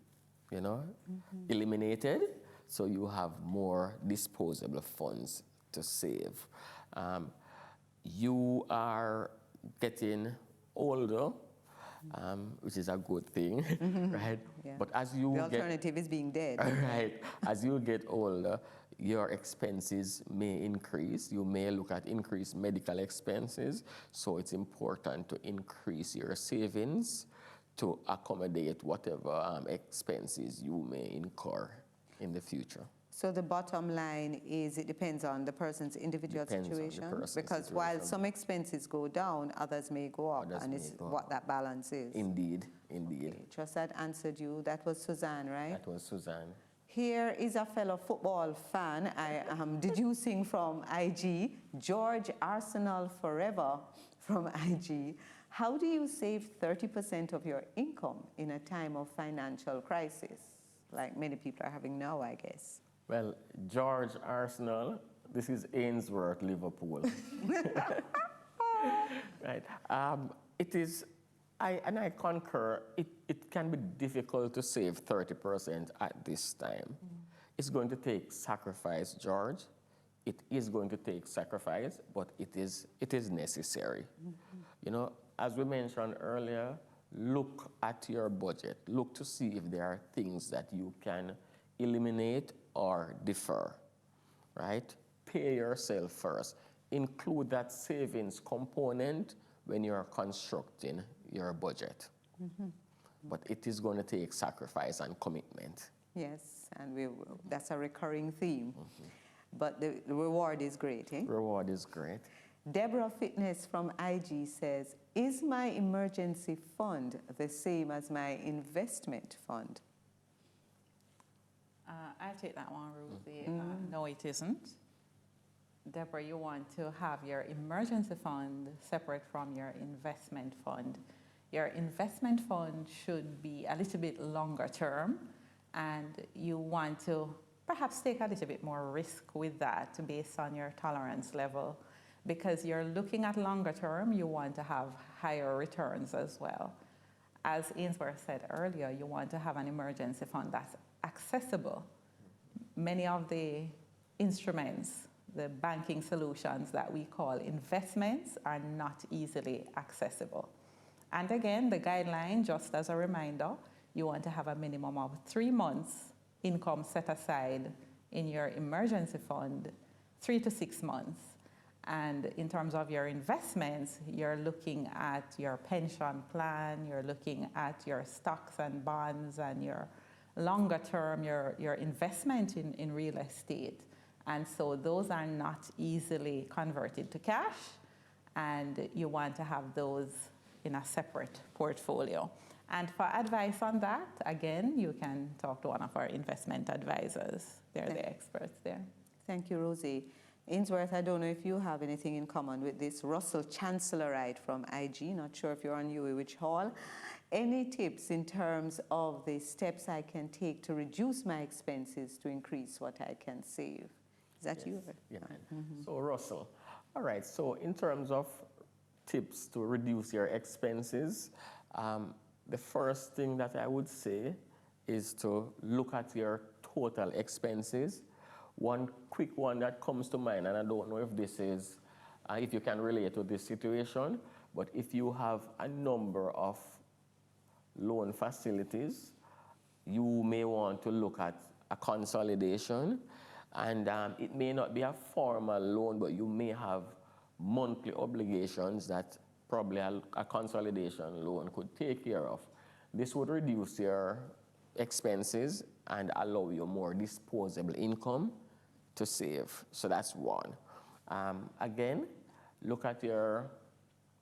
eliminated. So you have more disposable funds to save. You are getting older, which is a good thing, right? Yeah. But as you the alternative is being dead. Right. As you get older, your expenses may increase. You may look at increased medical expenses. So it's important to increase your savings to accommodate whatever expenses you may incur in the future. So the bottom line is it depends on the person's individual situation. Because while some expenses go down, others may go up, and it's what that balance is. Indeed, indeed. Okay, trust that answered you. That was Suzanne, right? That was Suzanne. Here is a fellow football fan. I am deducing from IG, George Arsenal Forever from IG. How do you save 30% of your income in a time of financial crisis, like many people are having now, I guess? Well, George Arsenal, this is Ainsworth, Liverpool. Right. It is, I concur, it can be difficult to save 30% at this time. It's going to take sacrifice, George. It is going to take sacrifice, but it is necessary. As we mentioned earlier, look at your budget. Look to see if there are things that you can eliminate or defer, right? Pay yourself first. Include that savings component when you're constructing your budget. But it is going to take sacrifice and commitment. Yes, and that's a recurring theme. But the reward is great, eh? Reward is great. Deborah Fitness from IG says, is my emergency fund the same as my investment fund? I'll take that one, Ruthie. No, it isn't. Deborah, you want to have your emergency fund separate from your investment fund. Your investment fund should be a little bit longer term, and you want to perhaps take a little bit more risk with that based on your tolerance level. Because you're looking at longer term, you want to have higher returns as well. As Ainsworth said earlier, you want to have an emergency fund that's accessible. Many of the instruments, the banking solutions that we call investments, are not easily accessible. And again, the guideline, just as a reminder, you want to have a minimum of 3 months income set aside in your emergency fund, 3 to 6 months. And in terms of your investments, you're looking at your pension plan, you're looking at your stocks and bonds, and your longer term, your investment in real estate. And so those are not easily converted to cash, and you want to have those in a separate portfolio. And for advice on that, again, you can talk to one of our investment advisors. They're the experts there. Thank you, Rosie. Ainsworth, I don't know if you have anything in common with this. Russell Chancellorite from IG, not sure if you're on UWH Hall. Any tips in terms of the steps I can take to reduce my expenses to increase what I can save? Is that you? Yeah. So Russell, all right, so in terms of tips to reduce your expenses, the first thing that I would say is to look at your total expenses. One quick one that comes to mind, and I don't know if this is, if you can relate to this situation, but if you have a number of loan facilities, you may want to look at a consolidation, and it may not be a formal loan, but you may have monthly obligations that probably a consolidation loan could take care of. This would reduce your expenses and allow you more disposable income to save. So that's one. Again, look at your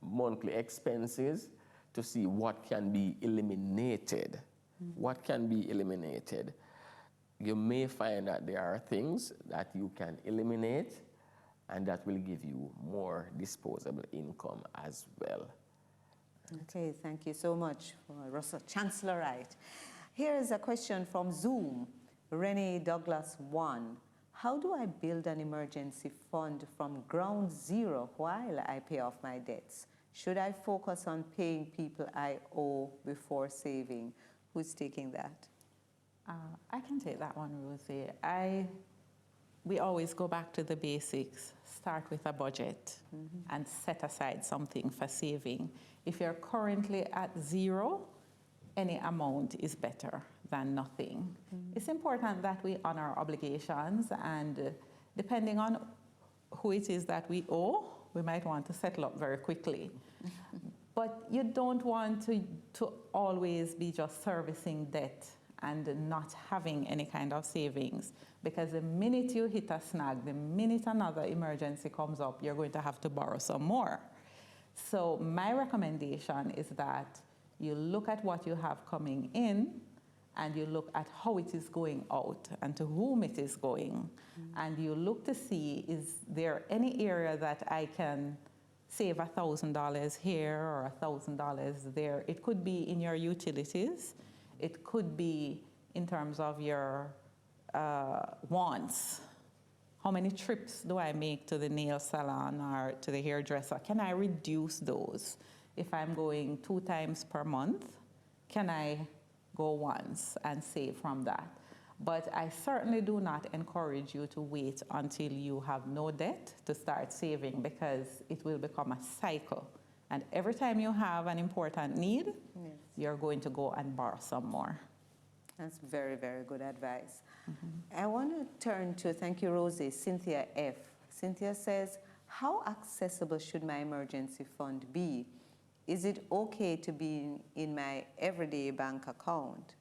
monthly expenses to see what can be eliminated. What can be eliminated? You may find that there are things that you can eliminate and that will give you more disposable income as well. Okay, thank you so much for Russell. Chancellor Wright. Here is a question from Zoom. Renee Douglas 1. How do I build an emergency fund from ground zero while I pay off my debts? Should I focus on paying people I owe before saving? Who's taking that? I can take that one, Rosie. We always go back to the basics. Start with a budget and set aside something for saving. If you're currently at zero, any amount is better than nothing. It's important that we honor obligations, and depending on who it is that we owe, we might want to settle up very quickly. But you don't want to always be just servicing debt and not having any kind of savings, because the minute you hit a snag, the minute another emergency comes up, you're going to have to borrow some more. So my recommendation is that you look at what you have coming in, and you look at how it is going out and to whom it is going. And you look to see, is there any area that I can save $1,000 here or $1,000 there? It could be in your utilities. It could be in terms of your wants. How many trips do I make to the nail salon or to the hairdresser? Can I reduce those? If I'm going 2 times per month, can I go once and save from that? But I certainly do not encourage you to wait until you have no debt to start saving, because it will become a cycle. And every time you have an important need, you're going to go and borrow some more. That's very, very good advice. I want to turn to, thank you, Rosie, Cynthia F. Cynthia says, how accessible should my emergency fund be? Is it okay to be in my everyday bank account?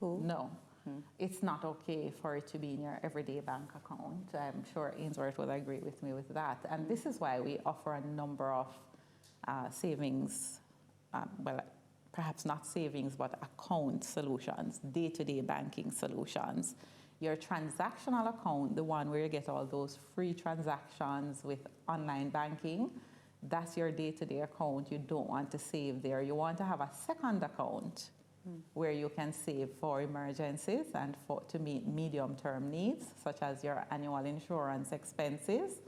No. It's not okay for it to be in your everyday bank account. I'm sure Ainsworth would agree with me with that. And this is why we offer a number of savings, well, perhaps not savings, but account solutions, day-to-day banking solutions. Your transactional account, the one where you get all those free transactions with online banking, that's your day-to-day account. You don't want to save there. You want to have a second account where you can save for emergencies and to meet medium-term needs, such as your annual insurance expenses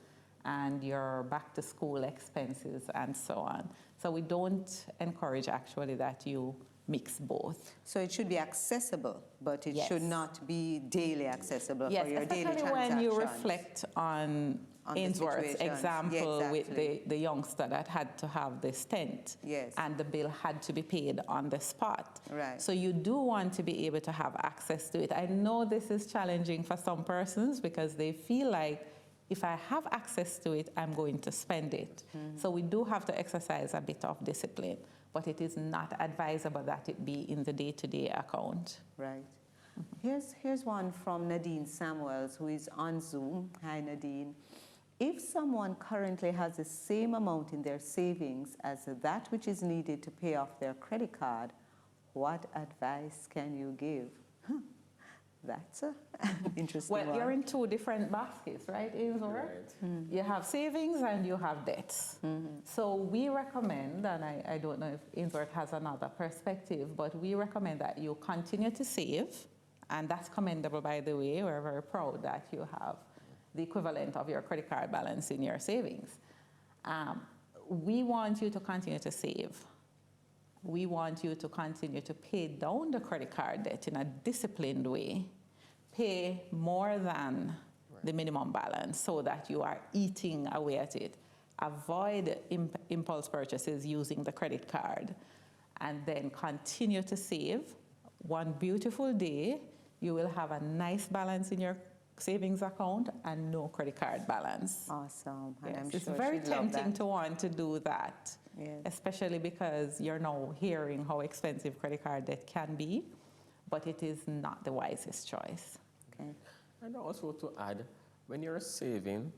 and your back-to-school expenses and so on. So we don't encourage actually that you mix both. So it should be accessible, but it should not be daily accessible for your daily transactions. Especially when you reflect on Ainsworth's example with the youngster that had to have the stent, and the bill had to be paid on the spot. Right. So you do want to be able to have access to it. I know this is challenging for some persons because they feel like, if I have access to it, I'm going to spend it. So we do have to exercise a bit of discipline, but it is not advisable that it be in the day-to-day account. Right. Here's one from Nadine Samuels, who is on Zoom. Hi, Nadine. If someone currently has the same amount in their savings as that which is needed to pay off their credit card, what advice can you give? That's an interesting one. Well, you're in 2 different baskets, right, Ainsworth? You have savings and you have debts. So we recommend, and I don't know if Ainsworth has another perspective, but we recommend that you continue to save, and that's commendable, by the way. We're very proud that you have the equivalent of your credit card balance in your savings. We want you to continue to save. We want you to continue to pay down the credit card debt in a disciplined way. Pay more than the minimum balance so that you are eating away at it. Avoid impulse purchases using the credit card, and then continue to save. One beautiful day, you will have a nice balance in your savings account and no credit card balance. Awesome. Yes, I'm it's sure very she'd love tempting that. to want to do that, especially because you're now hearing how expensive credit card debt can be, but it is not the wisest choice. Okay. And also to add, when you're saving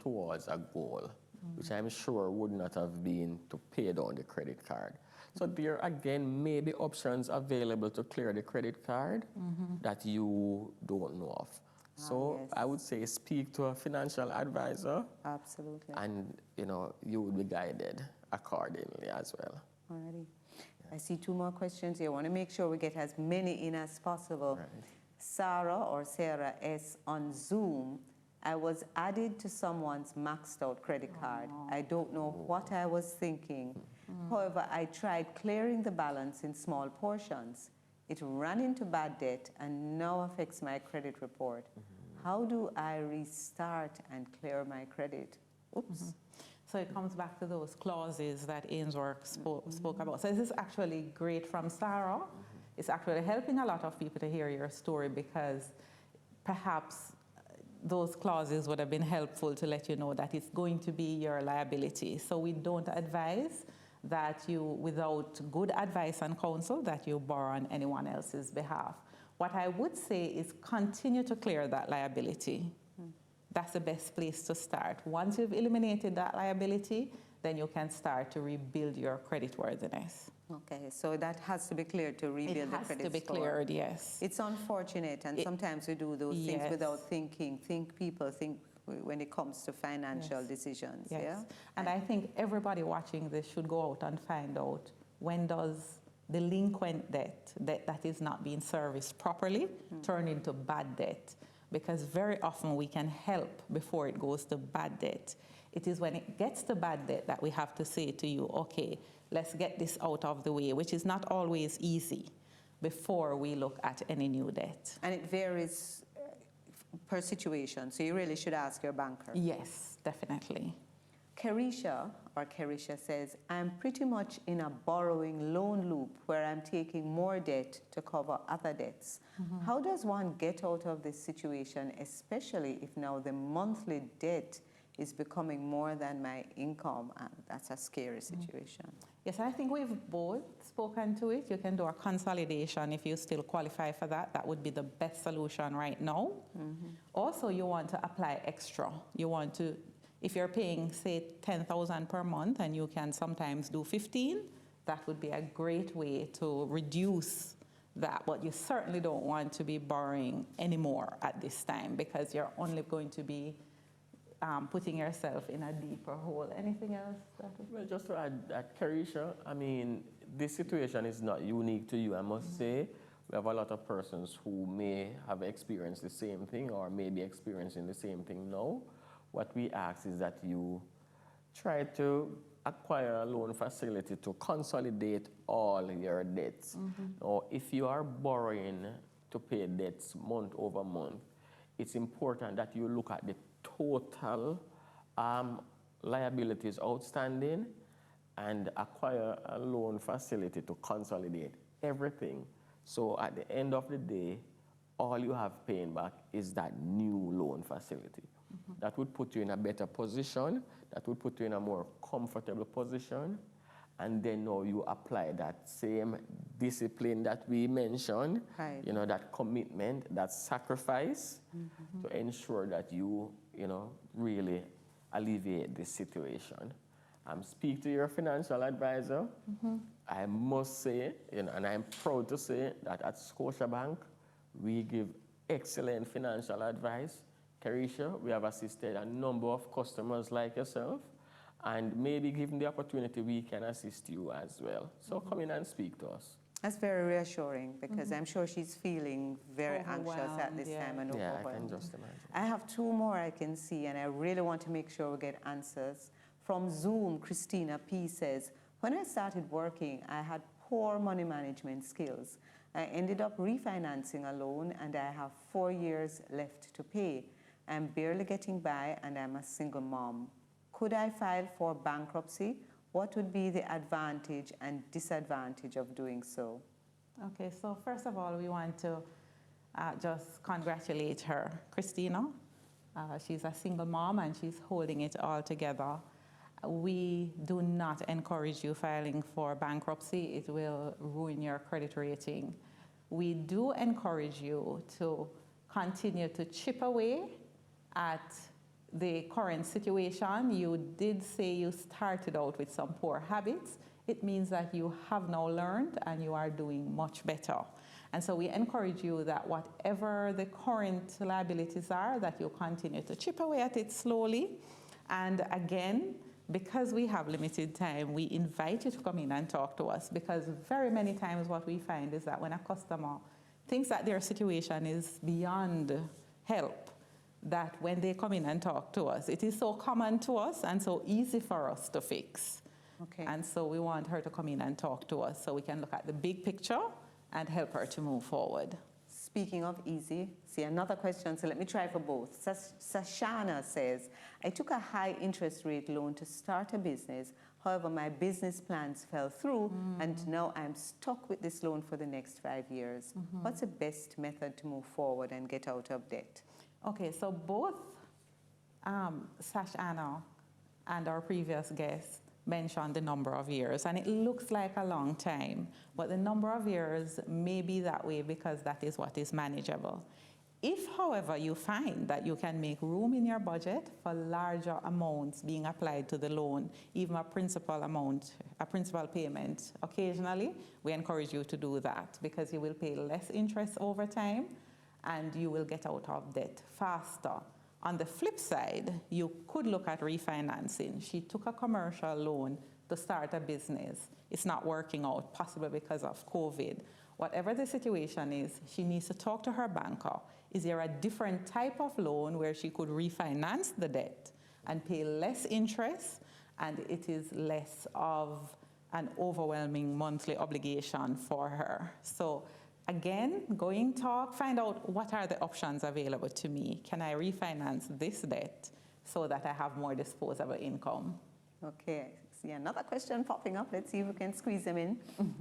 towards a goal, which I'm sure would not have been to pay down the credit card. So there again may be options available to clear the credit card that you don't know of. So yes. I would say speak to a financial advisor. Absolutely. And, you will be guided accordingly as well. Alrighty. I see 2 more questions here. I want to make sure we get as many in as possible. Right. Sarah S. on Zoom. I was added to someone's maxed out credit card. I don't know what I was thinking. However, I tried clearing the balance in small portions. It ran into bad debt and now affects my credit report. How do I restart and clear my credit? Oops. So it comes back to those clauses that Ainsworth spoke about. So this is actually great from Sarah. It's actually helping a lot of people to hear your story, because perhaps those clauses would have been helpful to let you know that it's going to be your liability. So we don't advise that you, without good advice and counsel, that you borrow on anyone else's behalf. What I would say is continue to clear that liability. That's the best place to start. Once you've eliminated that liability, then you can start to rebuild your creditworthiness. Okay, so that has to be cleared to rebuild the credit score. It has to be cleared, yes. It's unfortunate, and sometimes we do those things without thinking. People think when it comes to financial decisions. Yes. Yeah? And I think everybody watching this should go out and find out, when does delinquent debt that is not being serviced properly turn into bad debt? Because very often we can help before it goes to bad debt. It is when it gets to bad debt that we have to say to you, okay, let's get this out of the way, which is not always easy, before we look at any new debt. And it varies per situation, so you really should ask your banker. Yes, definitely. Carisha says, I'm pretty much in a borrowing loan loop where I'm taking more debt to cover other debts. How does one get out of this situation, especially if now the monthly debt is becoming more than my income? And that's a scary situation. Yes, I think we've both spoken to it. You can do a consolidation if you still qualify for that. That would be the best solution right now. Also, you want to apply extra. You want to, if you're paying, say, $10,000 per month and you can sometimes do 15, that would be a great way to reduce that. But you certainly don't want to be borrowing anymore at this time, because you're only going to be putting yourself in a deeper hole. Anything else? Well, just to add that, Carisha, I mean, this situation is not unique to you, I must say. We have a lot of persons who may have experienced the same thing or may be experiencing the same thing now. What we ask is that you try to acquire a loan facility to consolidate all your debts. Now, if you are borrowing to pay debts month over month, it's important that you look at the total liabilities outstanding and acquire a loan facility to consolidate everything. So at the end of the day, all you have paying back is that new loan facility. That would put you in a better position, that would put you in a more comfortable position, and then now you apply that same discipline that we mentioned, that commitment, that sacrifice to ensure that you, really alleviate this situation. Speak to your financial advisor. I must say, and I'm proud to say that at Scotiabank, we give excellent financial advice. Carisha, we have assisted a number of customers like yourself, and maybe given the opportunity, we can assist you as well. So come in and speak to us. That's very reassuring, because I'm sure she's feeling very anxious at this time and overwhelmed. Yeah, I can just imagine. I have 2 more I can see, and I really want to make sure we get answers. From Zoom, Christina P. says, when I started working, I had poor money management skills. I ended up refinancing a loan, and I have 4 years left to pay. I'm barely getting by, and I'm a single mom. Could I file for bankruptcy? What would be the advantage and disadvantage of doing so? Okay, so first of all, we want to just congratulate her, Christina. She's a single mom and she's holding it all together. We do not encourage you filing for bankruptcy. It will ruin your credit rating. We do encourage you to continue to chip away at the current situation. You did say you started out with some poor habits. It means that you have now learned and you are doing much better. And so we encourage you that whatever the current liabilities are, that you continue to chip away at it slowly. And again, because we have limited time, we invite you to come in and talk to us, because very many times what we find is that when a customer thinks that their situation is beyond help, that when they come in and talk to us, it is so common to us and so easy for us to fix. Okay. And so we want her to come in and talk to us so we can look at the big picture and help her to move forward. Speaking of easy, see another question, so let me try for both. Sashana says, I took a high interest rate loan to start a business. However, my business plans fell through and now I'm stuck with this loan for the next 5 years. What's the best method to move forward and get out of debt? Okay, so both Sashana and our previous guest mentioned the number of years, and it looks like a long time, but the number of years may be that way because that is what is manageable. If, however, you find that you can make room in your budget for larger amounts being applied to the loan, even a principal amount, a principal payment occasionally, we encourage you to do that because you will pay less interest over time and you will get out of debt faster. On the flip side, you could look at refinancing. She took a commercial loan to start a business. It's not working out, possibly because of COVID. Whatever the situation is, she needs to talk to her banker. Is there a different type of loan where she could refinance the debt and pay less interest, and it is less of an overwhelming monthly obligation for her? So again, find out what are the options available to me. Can I refinance this debt so that I have more disposable income? Okay, see another question popping up. Let's see if we can squeeze them in.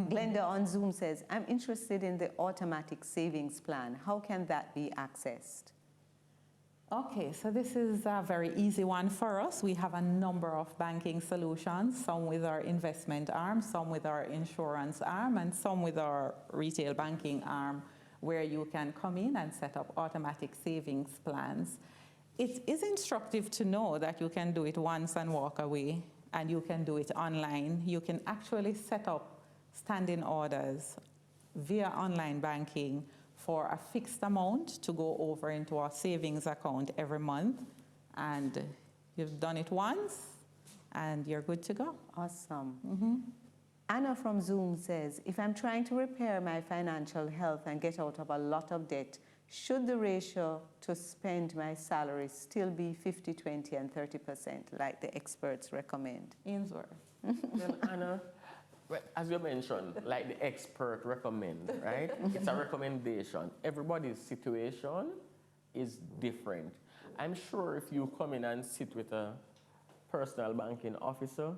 Glenda on Zoom says, I'm interested in the automatic savings plan. How can that be accessed? Okay, so this is a very easy one for us. We have a number of banking solutions, some with our investment arm, some with our insurance arm, and some with our retail banking arm, where you can come in and set up automatic savings plans. It is instructive to know that you can do it once and walk away, and you can do it online. You can actually set up standing orders via online banking for a fixed amount to go over into our savings account every month. And you've done it once, and you're good to go. Awesome. Anna from Zoom says, if I'm trying to repair my financial health and get out of a lot of debt, should the ratio to spend my salary still be 50, 20, and 30%, like the experts recommend? Ainsworth. Well, Anna, as you mentioned, like the expert recommend, right? It's a recommendation. Everybody's situation is different. I'm sure if you come in and sit with a personal banking officer,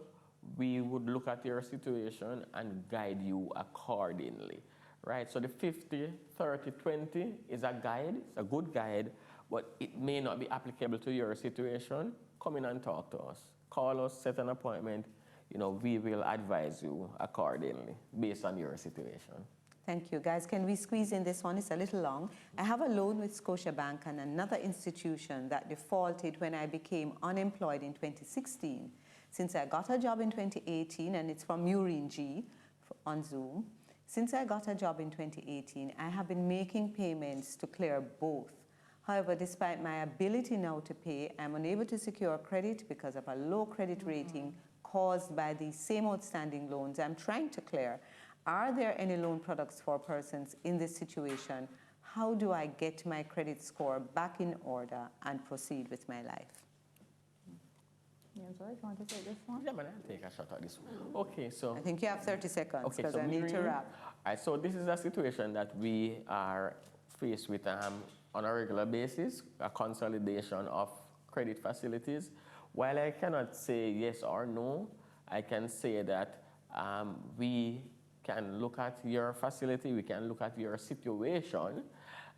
we would look at your situation and guide you accordingly, right? So the 50, 30, 20 is a guide, it's a good guide, but it may not be applicable to your situation. Come in and talk to us. Call us, set an appointment. We will advise you accordingly based on your situation. Thank you. Guys, can we squeeze in this one? It's a little long. I have a loan with Scotiabank and another institution that defaulted when I became unemployed in 2016. Since I got a job in 2018, and it's from Maureen G on Zoom. Since I got a job in 2018, I have been making payments to clear both. However, despite my ability now to pay, I'm unable to secure credit because of a low credit rating caused by the same outstanding loans I'm trying to clear. Are there any loan products for persons in this situation? How do I get my credit score back in order and proceed with my life? Yeah, sorry, do you want to take this one? Yeah, man, I'll take a shot at this one. Okay, so I think you have 30 seconds because so I need to wrap. All right, so this is a situation that we are faced with on a regular basis, a consolidation of credit facilities. While I cannot say yes or no, I can say that we can look at your facility, we can look at your situation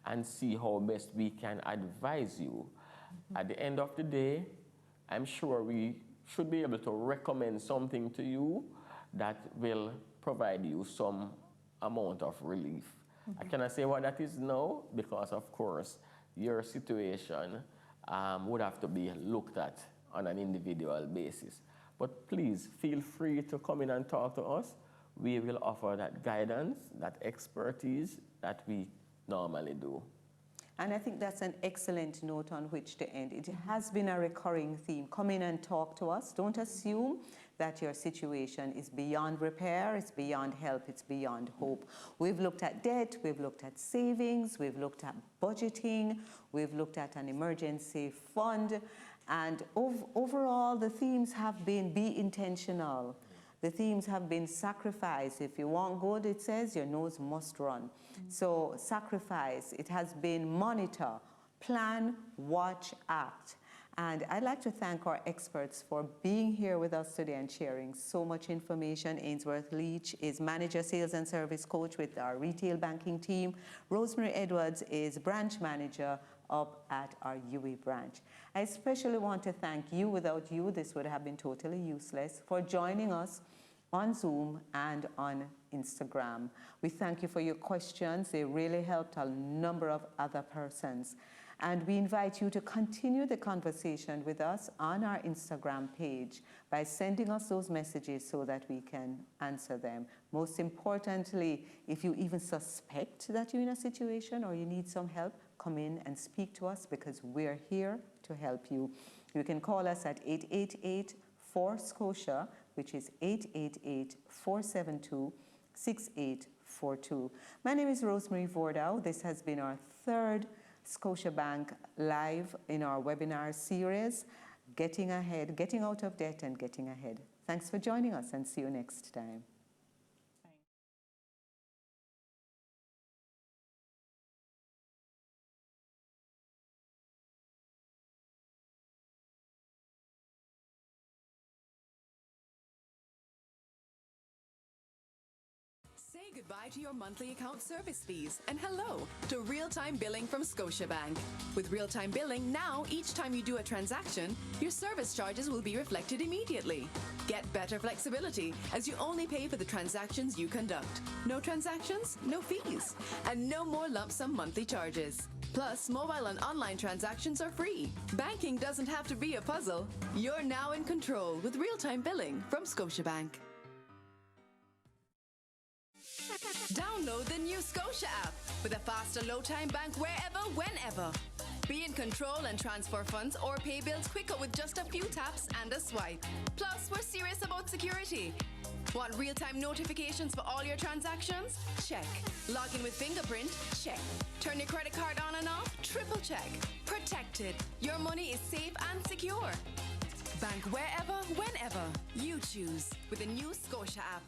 and see how best we can advise you. At the end of the day, I'm sure we should be able to recommend something to you that will provide you some amount of relief. I cannot say what that is now because, of course, your situation would have to be looked at on an individual basis. But please feel free to come in and talk to us. We will offer that guidance, that expertise that we normally do. And I think that's an excellent note on which to end. It has been a recurring theme. Come in and talk to us. Don't assume that your situation is beyond repair, it's beyond help, it's beyond hope. We've looked at debt, we've looked at savings, we've looked at budgeting, we've looked at an emergency fund, and overall the themes have been be intentional. The themes have been sacrifice. If you want good, it says, your nose must run. So sacrifice, it has been monitor, plan, watch, act. And I'd like to thank our experts for being here with us today and sharing so much information. Ainsworth Leach is Manager Sales and Service Coach with our retail banking team. Rosemary Edwards is Branch Manager up at our UWI branch. I especially want to thank you. Without you, this would have been totally useless, for joining us on Zoom and on Instagram. We thank you for your questions. They really helped a number of other persons. And we invite you to continue the conversation with us on our Instagram page by sending us those messages so that we can answer them. Most importantly, if you even suspect that you're in a situation or you need some help, come in and speak to us, because we're here to help you. You can call us at 888-4-SCOTIA, which is 888-472-6842. My name is Rosemary Vordow. This has been our third Scotiabank Live in our webinar series, Getting Ahead, Getting Out of Debt and Getting Ahead. Thanks for joining us, and see you next time. Say goodbye to your monthly account service fees and hello to real-time billing from Scotiabank. With real-time billing, now each time you do a transaction, your service charges will be reflected immediately. Get better flexibility as you only pay for the transactions you conduct. No transactions, no fees, and no more lump sum monthly charges. Plus, mobile and online transactions are free. Banking doesn't have to be a puzzle. You're now in control with real-time billing from Scotiabank. Download the new Scotia app with a faster low-time bank wherever, whenever. Be in control and transfer funds or pay bills quicker with just a few taps and a swipe. Plus, we're serious about security. Want real-time notifications for all your transactions? Check. Log in with fingerprint? Check. Turn your credit card on and off? Triple check. Protected. Your money is safe and secure. Bank wherever, whenever you choose with the new Scotia app.